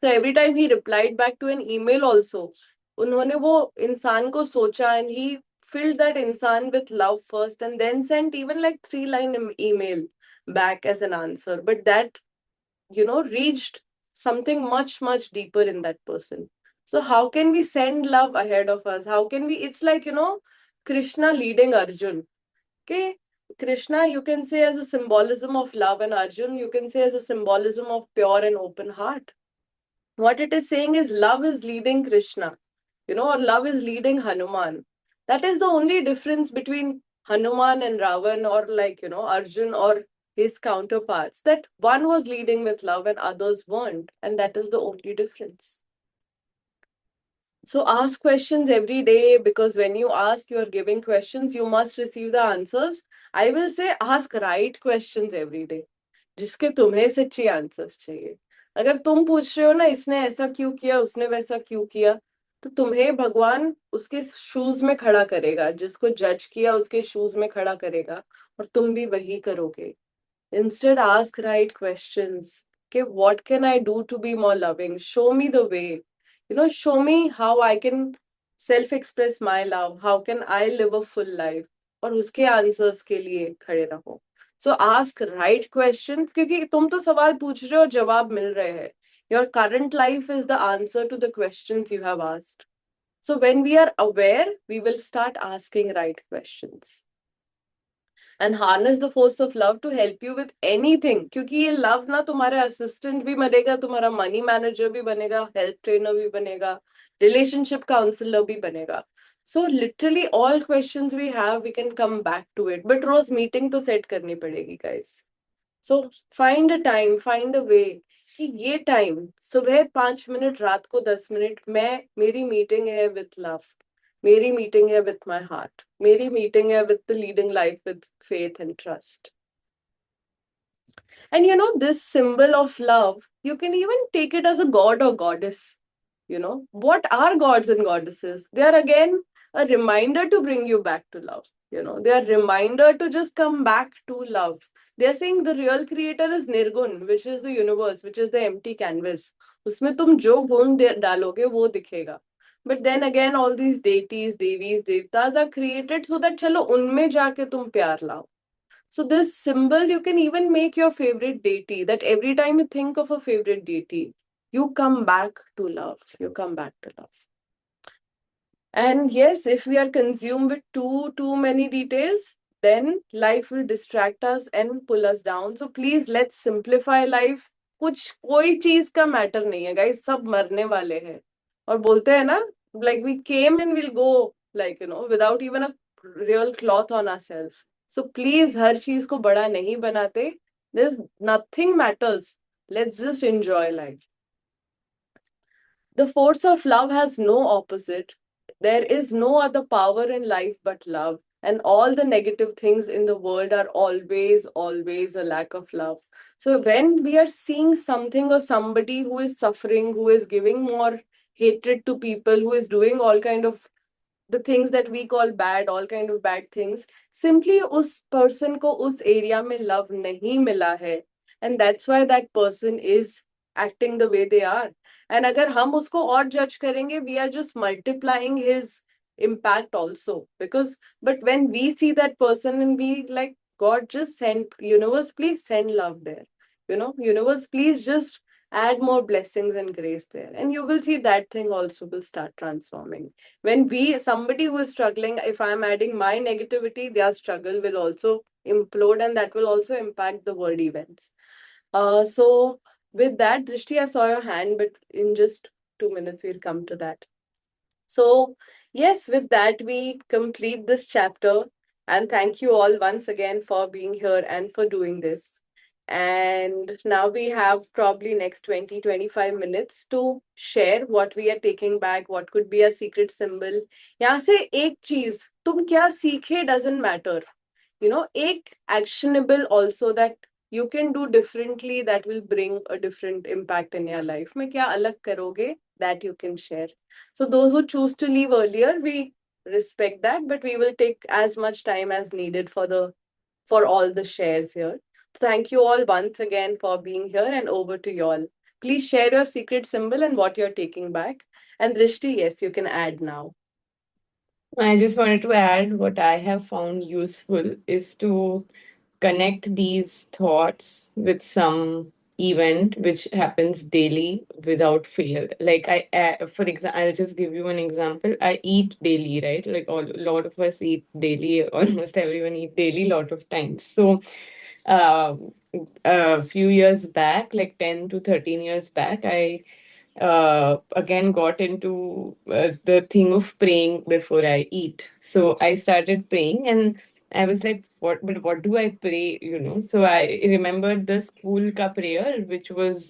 So every time he replied back to an email also, उन्होंने वो इंसान को सोचा and he filled that इंसान with love first and then sent even like 3 line email back as an answer. But that, you know, reached something much, much deeper in that person. So how can we send love ahead of us? How can we, it's like, you know, Krishna leading Arjun. Okay, Krishna, you can say as a symbolism of love, and Arjun, you can say as a symbolism of pure and open heart. What it is saying is love is leading Krishna, you know, or love is leading Hanuman. That is the only difference between Hanuman and Ravan, or like, you know, Arjun or his counterparts. That one was leading with love and others weren't, and that is the only difference. So ask questions every day because when you ask, you're giving questions, you must receive the answers. I will say ask right questions every day. जिसके तुम्हें सच्ची answers चाहिए अगर तुम पूछ रहे हो ना इसने ऐसा क्यों किया उसने वैसा क्यों किया तो तुम्हें भगवान उसके शूज में खड़ा करेगा जिसको जज किया उसके शूज में खड़ा करेगा और तुम भी वही करोगे Instead, ask right questions. Okay, what can I do to be more loving? Show me the way. You know, show me how I can self-express my love. How can I live a full life? और उसके answers के लिए खड़े रहो. So ask right questions क्योंकि तुम तो सवाल पूछ रहे हो जवाब मिल रहे हैं. Your current life is the answer to the questions you have asked. So when we are aware, we will start asking right questions. And harness the force of love to help you with anything क्योंकि ये love ना तुम्हारे assistant भी बनेगा तुम्हारा money manager भी बनेगा health trainer भी बनेगा रिलेशनशिप काउंसलर भी बनेगा so literally all questions we have we can come back to it but रोज मीटिंग तो सेट करनी पड़ेगी guys so find a time find a way कि ये टाइम सुबह 5 मिनट रात को 10 मिनट मैं मेरी मीटिंग है विथ लव मेरी मीटिंग है विथ माई हार्ट मेरी मीटिंग है with the leading life with faith and trust. And you know, this symbol of love, you can even take it as a god or goddess. You know, what are gods and goddesses? They are again a reminder to bring you back to love. You know, they are a reminder to just come back to love. They are saying the real creator is Nirgun, which is the universe, which is the empty canvas. उसमें तुम जो गुण डालोगे वो दिखेगा. But then again, all these deities, devis, devtas are created so that चलो उनमें जाके तुम प्यार लाओ. So this symbol, you can even make your favorite deity, that every time you think of a favorite deity, you come back to love. You come back to love. And yes, if we are consumed with too many details, then life will distract us and pull us down. So please, let's simplify life. कुछ कोई चीज का matter नहीं है guys, सब मरने वाले हैं। और बोलते हैं ना, like we came and will go, like without even a real cloth on ourself. So please हर चीज को बड़ा नहीं बनाते, this nothing matters, let's just enjoy life. The force of love has no opposite. There is no other power in life but love. And all the negative things in the world are always, always a lack of love. So when we are seeing something or somebody who is suffering, who is giving more hatred to people, who is doing all kind of the things that we call bad, all kind of bad things, simply उस person को उस area में love नहीं मिला है, and that's why that person is acting the way they are. And अगर हम उसको और judge करेंगे, we are just multiplying his impact also. Because but when we see that person and we like, God, just send, universe, please send love there. Universe, please just add more blessings and grace there, and you will see that thing also will start transforming. When we, somebody who is struggling, if I'm adding my negativity, their struggle will also implode, and that will also impact the world events. So with that, Drishti, I saw your hand, but in just 2 minutes we'll come to that. So yes, with that we complete this chapter, and thank you all once again for being here and for doing this. And now we have probably next 20-25 minutes to share what we are taking back, what could be a secret symbol. यहाँ से एक चीज तुम क्या सीखे doesn't matter. एक actionable also that you can do differently that will bring a different impact in your life. में क्या अलग करोगे, that you can share. So those who choose to leave earlier, we respect that, but we will take as much time as needed for all the shares here. Thank you all once again for being here, and over to you all. Please share your secret symbol and what you're taking back. And Drishti, yes, you can add now. I just wanted to add what I have found useful is to connect these thoughts with some event which happens daily without fail. Like for example, I'll just give you an example. I eat daily, right? Like a lot of us eat daily. Almost everyone eat daily, lot of times. So, uh, a few years back, like 10 to 13 years back, I again got into the thing of praying before I eat. So I started praying and I was like, what do I pray? So I remembered the school ka prayer, which was,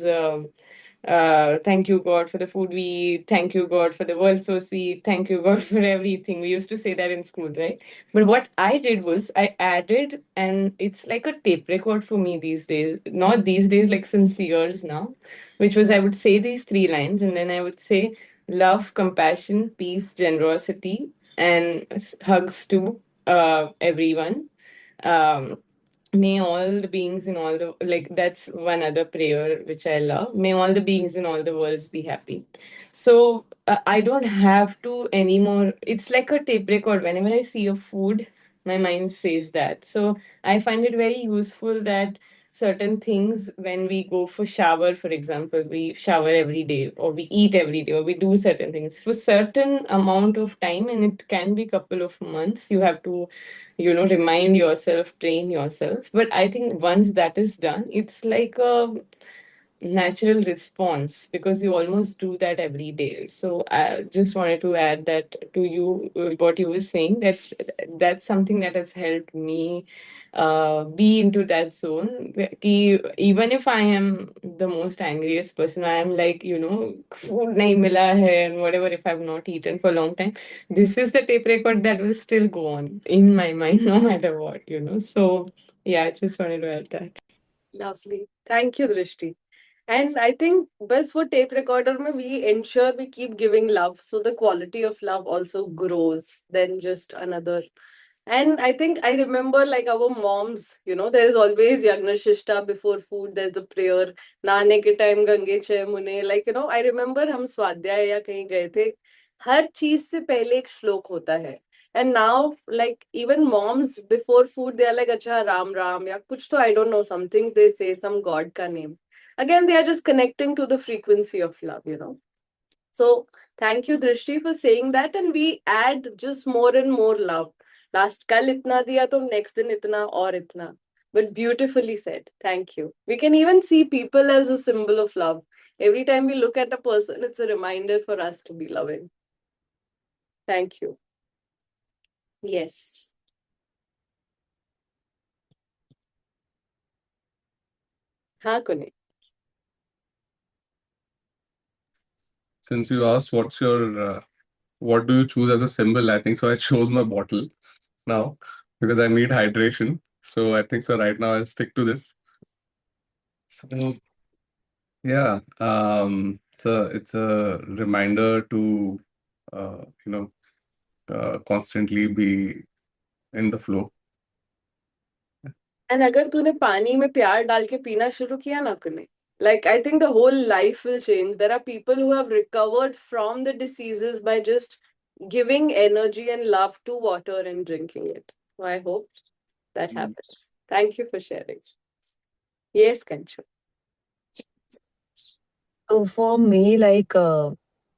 thank you, God, for the food we eat. Thank you, God, for the world so sweet. Thank you, God, for everything. We used to say that in school, right? But what I did was I added, and it's like a tape record for me these days. Not these days, like since years now, which was I would say these three lines, and then I would say love, compassion, peace, generosity, and hugs to everyone. Um, May all the beings in all the, like, that's one other prayer which I love. May all the beings in all the worlds be happy. So I don't have to anymore. It's like a tape record. Whenever I see a food, my mind says that. So I find it very useful that certain things, when we go for shower, for example, we shower every day, or we eat every day, or we do certain things for certain amount of time, and it can be couple of months. You have to, remind yourself, train yourself. But I think once that is done, it's like a natural response because you almost do that every day. So I just wanted to add that to you, what you were saying, that that's something that has helped me be into that zone. Even if I am the most angriest person, I am like, food nahi mila hai and whatever, if I've not eaten for a long time, this is the tape record that will still go on in my mind no matter what. So yeah, I just wanted to add that. Lovely. Thank you, Drishti. And I think best for tape recorder mein we ensure we keep giving love. So the quality of love also grows than just another. And I think I remember like our moms, there is always Yagna Shishta before food, there's a prayer. Nane ke time Gange Chay Mune. Like, I remember हम स्वाध्याय या कहीं गए थे. हर चीज से पहले एक श्लोक होता है. And now, like, even moms before food, they are like, Acha, Ram Ram, या कुछ तो I don't know, something they say, some God ka name. Again, they are just connecting to the frequency of love. So thank you, Drishti, for saying that. And we add just more and more love. Last kal itna diya to next din itna or itna. but beautifully said. Thank you. We can even see people as a symbol of love. Every time we look at a person, it's a reminder for us to be loving. Thank you. Yes. हाँ कुनी. Since you asked what do you choose as a symbol, I think so I chose my bottle now because I need hydration. So I think so right now I'll stick to this. So yeah, it's a reminder to constantly be in the flow. And अगर तूने पानी में प्यार डाल के पीना शुरू किया ना कुनी, like I think the whole life will change. There are people who have recovered from the diseases by just giving energy and love to water and drinking it. So I hope that happens. Thank you for sharing. Yes, Kanchu. So for me, like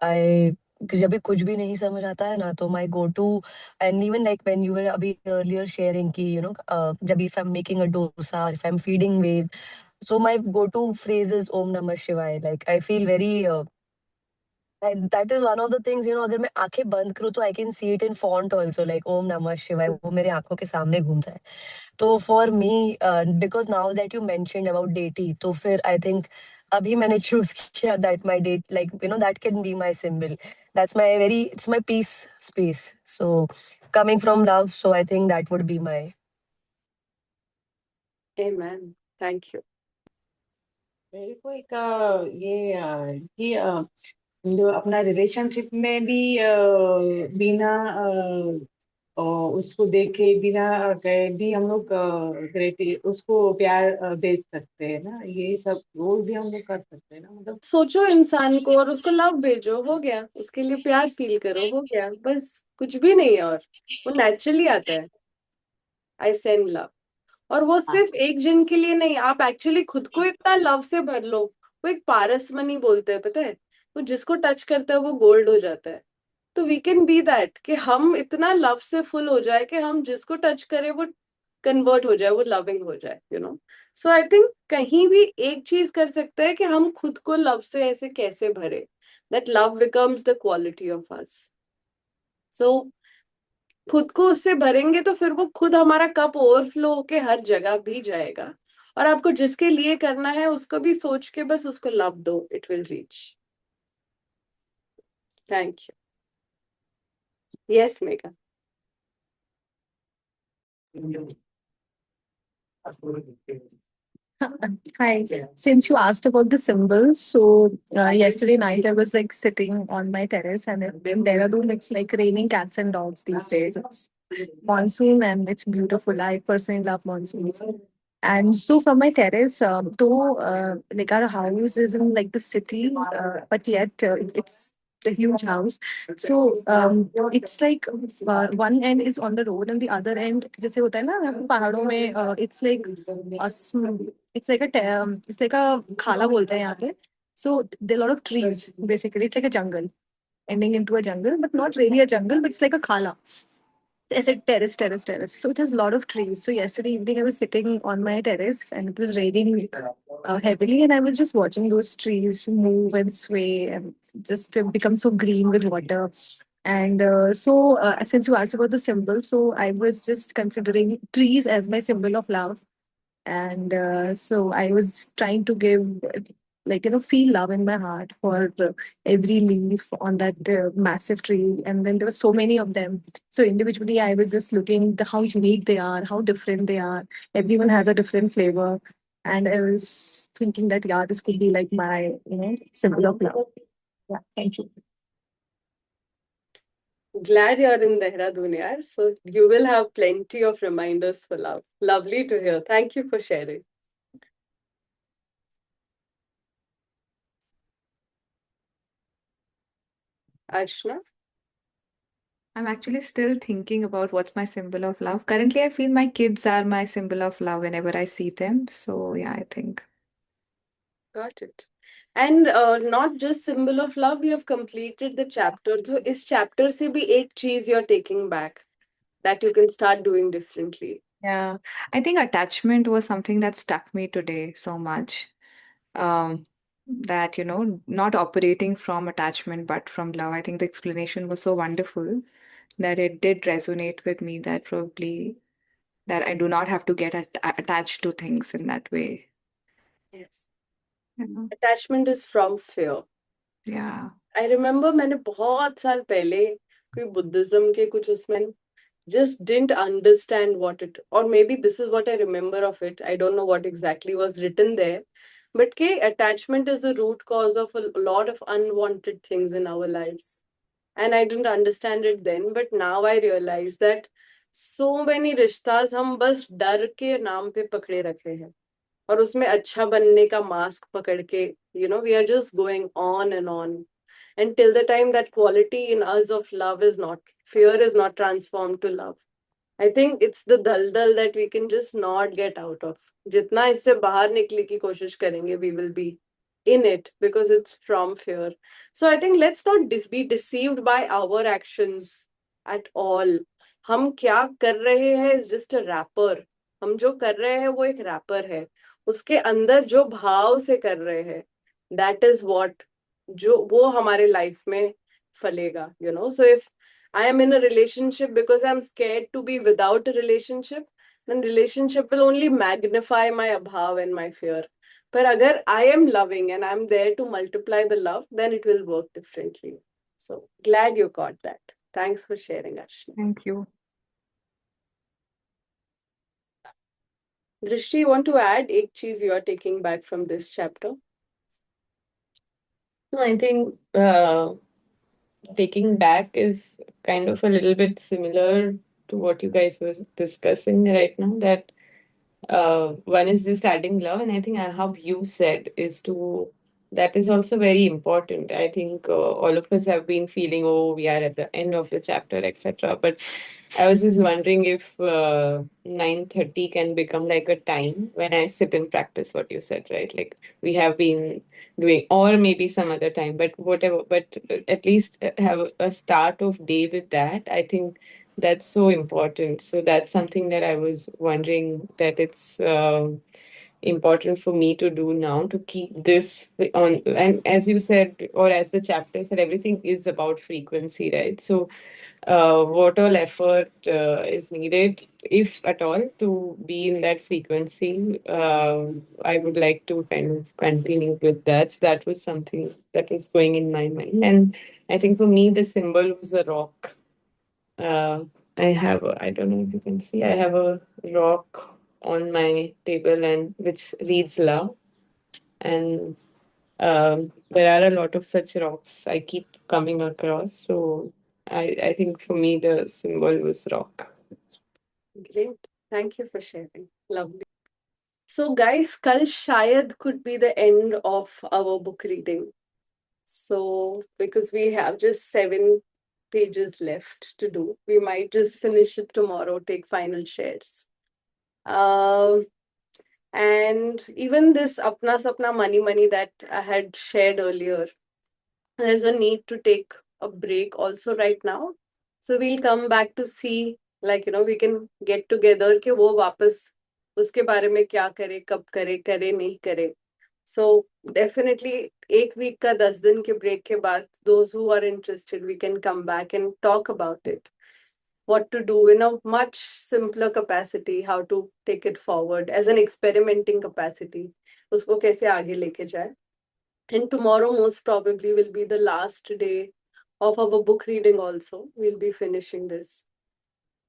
I जब भी कुछ भी नहीं समझ आता है ना तो my go to and even like when you were अभी earlier sharing कि जब if I'm making a dosa or if I'm feeding with, so my go to phrase is Om Namah Shivaya. Like I feel very and that is one of the things, अगर मैं आंखें बंद करूँ तो I can see it in font also, like Om Namah Shivaya, वो मेरे आंखों के सामने घूम जाए. तो for me because now that you mentioned about deity, तो फिर आई थिंक अभी मैंने चूज किया that my date, like that can be my symbol. That's my very, it's my peace space. So coming from love, so I think that would be my. Amen. Thank you. मेरे को एक कि जो अपना relationship में भी बिना उसको देखे बिना कहे भी हम लोग उसको प्यार दे सकते हैं ना. ये सब रोल भी हम लोग कर सकते हैं ना. मतलब सोचो इंसान को और उसको लव भेजो, हो गया. उसके लिए प्यार फील करो, हो गया. बस कुछ भी नहीं है, और वो नेचुरली आता है. I send love. और वो सिर्फ एक जन के लिए नहीं, आप एक्चुअली खुद को इतना लव से भर लो. वो एक पारसमनी बोलते हैं, पता है? वो जिसको टच करता है वो गोल्ड हो जाता है. तो वी कैन बी दैट, कि हम इतना लव से फुल हो जाए कि हम जिसको टच करें वो कन्वर्ट हो जाए, वो लविंग हो जाए, सो आई थिंक कहीं भी एक चीज कर सकते हैं कि हम खुद को लव से ऐसे कैसे भरे, that love becomes the quality of us. So खुद को उससे भरेंगे तो फिर वो खुद हमारा कप ओवरफ्लो होके हर जगह भी जाएगा. और आपको जिसके लिए करना है उसको भी सोच के बस उसको लव दो, it will reach. Thank you. Yes Megha. Hi. Since you asked about the symbols, so yesterday night I was like sitting on my terrace, and in Dehradun it's like raining cats and dogs these days. It's monsoon and it's beautiful. I personally love monsoons. And so from my terrace, though like our house is in like the city, but yet it's a huge house. So it's like one end is on the road and the other end, जैसे होता है ना पहाड़ों में, it's like a it's like it's like a khala बोलते हैं यहाँ पे. So there are a lot of trees. Basically, it's like a jungle, ending into a jungle, but not really a jungle, but it's like a khala. I said terrace. So it has a lot of trees. So yesterday evening I was sitting on my terrace and it was raining heavily, and I was just watching those trees move and sway and just become so green with water. And since you asked about the symbol, so I was just considering trees as my symbol of love. And so I was trying to give, like, feel love in my heart for every leaf on that massive tree. And then there were so many of them. So individually, I was just looking how unique they are, how different they are. Everyone has a different flavor. And I was thinking that, yeah, this could be like my, symbol of love. Yeah, thank you. Glad you're in Dehradun, yaar. So you will have plenty of reminders for love. Lovely to hear. Thank you for sharing. Arshna? I'm actually still thinking about what's my symbol of love. Currently, I feel my kids are my symbol of love whenever I see them. So, yeah, I think. Got it. And not just symbol of love, you have completed the chapter. So इस chapter से भी एक चीज you're taking back that you can start doing differently. Yeah, I think attachment was something that stuck me today so much. Um, that, not operating from attachment but from love. I think the explanation was so wonderful that it did resonate with me that probably that I do not have to get attached to things in that way. Yes. Yeah. Attachment is from fear. Yeah. I remember मैंने बहुत साल पहले कोई Buddhism के कुछ उसमें just didn't understand what it, or maybe this is what I remember of it. I don't know what exactly was written there. But ke attachment is the root cause of a lot of unwanted things in our lives. And I didn't understand it then, but now I realize that so many रिश्तास हम बस डर के नाम पे पकड़े रखे हैं और उसमें अच्छा बनने का मास्क पकड़ के we are just going on and on until the time that quality in us of love is not, fear is not transformed to love. I think it's the daldal that we can just not get out of. जितना इससे बाहर निकलने की कोशिश करेंगे, we will be in it because it's from fear. So I think let's not be deceived by our actions at all. हम क्या कर रहे हैं is just a wrapper. हम जो कर रहे हैं वो एक wrapper है. उसके अंदर जो भाव से कर रहे हैं, that is what जो वो हमारे life में फलेगा. So if I am in a relationship because I'm scared to be without a relationship, then relationship will only magnify my abhav and my fear. But agar I am loving and I'm there to multiply the love, then it will work differently. So glad you got that. Thanks for sharing, Ashna. Thank you. Drishti, you want to add ek cheez you are taking back from this chapter? No, I think taking back is kind of a little bit similar to what you guys were discussing right now. That one is just adding love, and I think how you said is to that is also very important. I think all of us have been feeling, oh, we are at the end of the chapter, etc. But I was just wondering if 9:30 can become like a time when I sit and practice what you said, right? Like we have been doing, or maybe some other time, but whatever. But at least have a start of day with that. I think that's so important. So that's something that I was wondering that it's important for me to do now to keep this on. And as you said, or as the chapter said, everything is about frequency, right? So what all effort is needed, if at all, to be in that frequency. I would like to kind of continue with that. So that was something that was going in my mind. And I think for me, the symbol was a rock. I have, I don't know if you can see, I have a rock on my table and which reads love. And there are a lot of such rocks I keep coming across. So I think for me the symbol was rock. Great. Thank you for sharing. Lovely. So guys, kal shayad could be the end of our book reading. So because we have just 7 pages left to do, we might just finish it tomorrow, take final shares. And even this Apna Sapna Money that I had shared earlier, there's a need to take a break also right now. So we'll come back to see, like, we can get together कि वो वापस उसके बारे में क्या करे, कब करे, करे नहीं करे. So definitely 1 week का 10 दिन के break के बाद, those who are interested, we can come back and talk about it. What to do in a much simpler capacity, how to take it forward as an experimenting capacity. उसको कैसे आगे लेके जाए. And tomorrow most probably will be the last day of our book reading also. We'll be finishing this.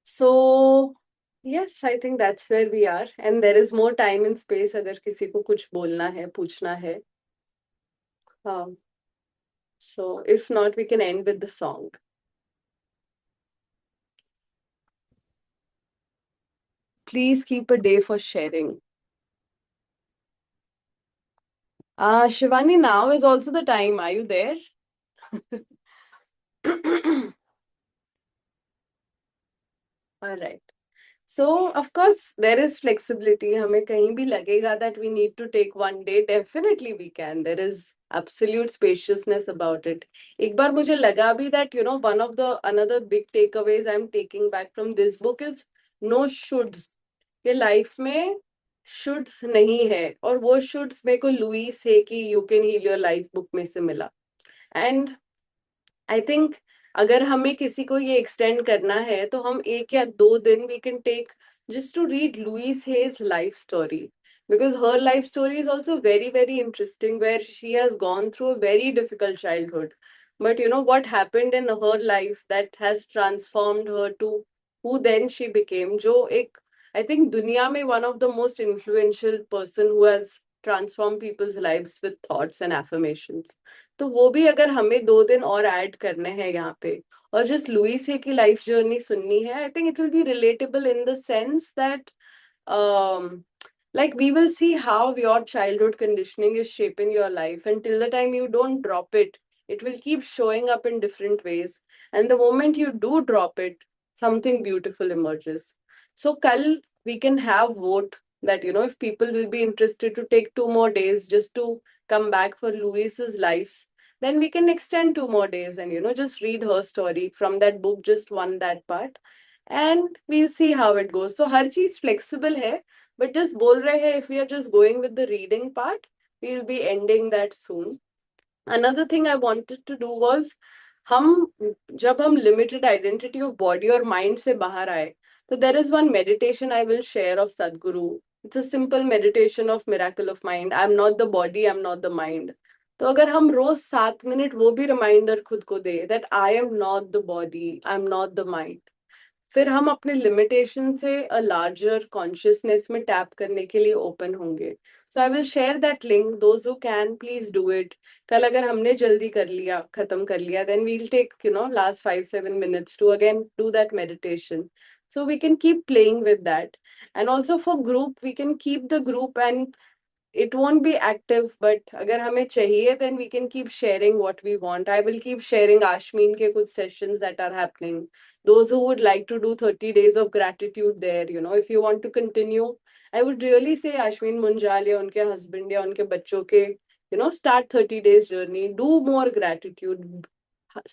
So yes, I think that's where we are. And there is more time and space अगर किसी को कुछ बोलना है, पूछना है. So if not, we can end with the song. Please keep a day for sharing. Shivani, now is also the time. Are you there? All right. So, of course, there is flexibility. हमें कहीं भी लगेगा that we need to take one day, definitely we can. There is absolute spaciousness about it. एक बार मुझे लगा भी that, one of the another big takeaways I'm taking back from this book is no shoulds. कि life में शुड्स नहीं है, और वो शुड्स मेरे को लुईस है कि you can heal your life book में से मिला. एंड आई थिंक अगर हमें किसी को ये एक्सटेंड करना है तो हम 1 या 2 दिन we can take just to read Louise Hay's life story, because her life story is also very, very interesting, where she has gone through a very difficult childhood. But you know what happened in her life that has transformed her to who then she became. जो एक I think दुनिया में one of the most influential person who has transformed people's lives with thoughts and affirmations. तो वो भी अगर हमें 2 दिन और ऐड करने हैं यहाँ पे, और जस्ट लुईस है की लाइफ जर्नी सुननी है, I think it will be relatable in the sense that like we will see how your childhood conditioning is shaping your life, and till the time you don't drop it, it will keep showing up in different ways, and the moment you do drop it, something beautiful emerges. So kal we can have vote that, you know, if people will be interested to take 2 more days just to come back for Louise's lives, then we can extend 2 more days and, you know, just read her story from that book, just one that part, and we'll see how it goes. So हर चीज flexible है, but just बोल रहे हैं if we are just going with the reading part, we'll be ending that soon. Another thing I wanted to do was, हम जब हम limited identity of body और mind से बाहर आए, तो there is one meditation I will share of Sadhguru. It's a simple meditation of miracle of mind. I'm not the body, I'm not the mind. तो अगर हम रोज 7 मिनट वो भी रिमाइंडर खुद को दे that I am not the body, I'm not the mind, फिर हम अपने लिमिटेशन से अ लार्जर कॉन्शियसनेस में टैप करने के लिए ओपन होंगे. So I will share that link. Those who can please do it. कल अगर हमने जल्दी कर लिया, खत्म कर लिया, then we'll take, you know, last 5-7 minutes to again do that meditation. So we can keep playing with that. And also for group, we can keep the group and it won't be active, but अगर हमें चाहिए, then we can keep sharing what we want. I will keep sharing Ashmin के कुछ sessions that are happening. Those who would like to do 30 days of gratitude there, you know, if you want to continue, I would really say Ashmin Munjal या उनके husband या उनके बच्चों के, you know, start 30 days journey, do more gratitude,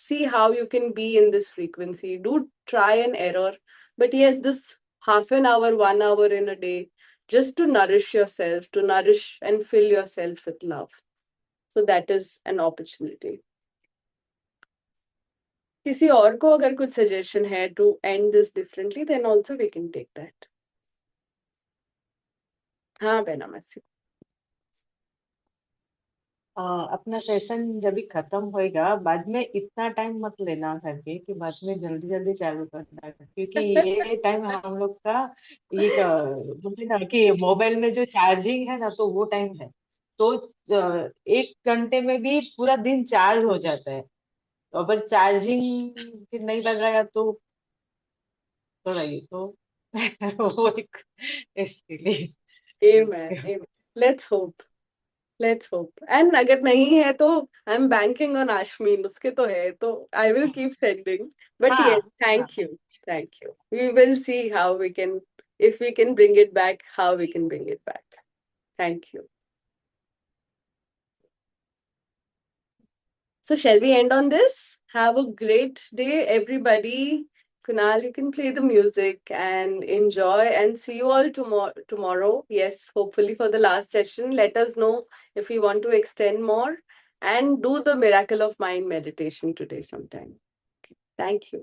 see how you can be in this frequency, do try and error. But yes, this half an hour, 1 hour in a day, just to nourish yourself, to nourish and fill yourself with love. So that is an opportunity. किसी और को अगर कुछ suggestion है to end this differently, then also we can take that. हाँ बहना मसी. अपना session जब भी खत्म होएगा, बाद में इतना टाइम मत लेना करके कि बाद में जल्दी जल्दी चालू करना, क्योंकि ये टाइम हम लोग का ये बोलते ना कि मोबाइल में जो चार्जिंग है ना, तो वो टाइम है. तो 1 घंटे में भी पूरा दिन चार्ज हो जाता है. तो अगर चार्जिंग फिर नहीं लगाया तो थोड़ा ये तो वो एक इसके लिए. Amen. Amen. Let's hope. Let's hope. And अगर नहीं है तो I'm banking on Ashmin. उसके तो है, तो I will keep sending. But yes, हाँ, thank you. Thank you. We will see how we can, if we can bring it back, how we can bring it back. Thank you. So shall we end on this? Have a great day, everybody. Kunal, you can play the music and enjoy, and see you all tomorrow. Yes, hopefully for the last session. Let us know if you want to extend more, and do the Miracle of Mind meditation today sometime. Thank you.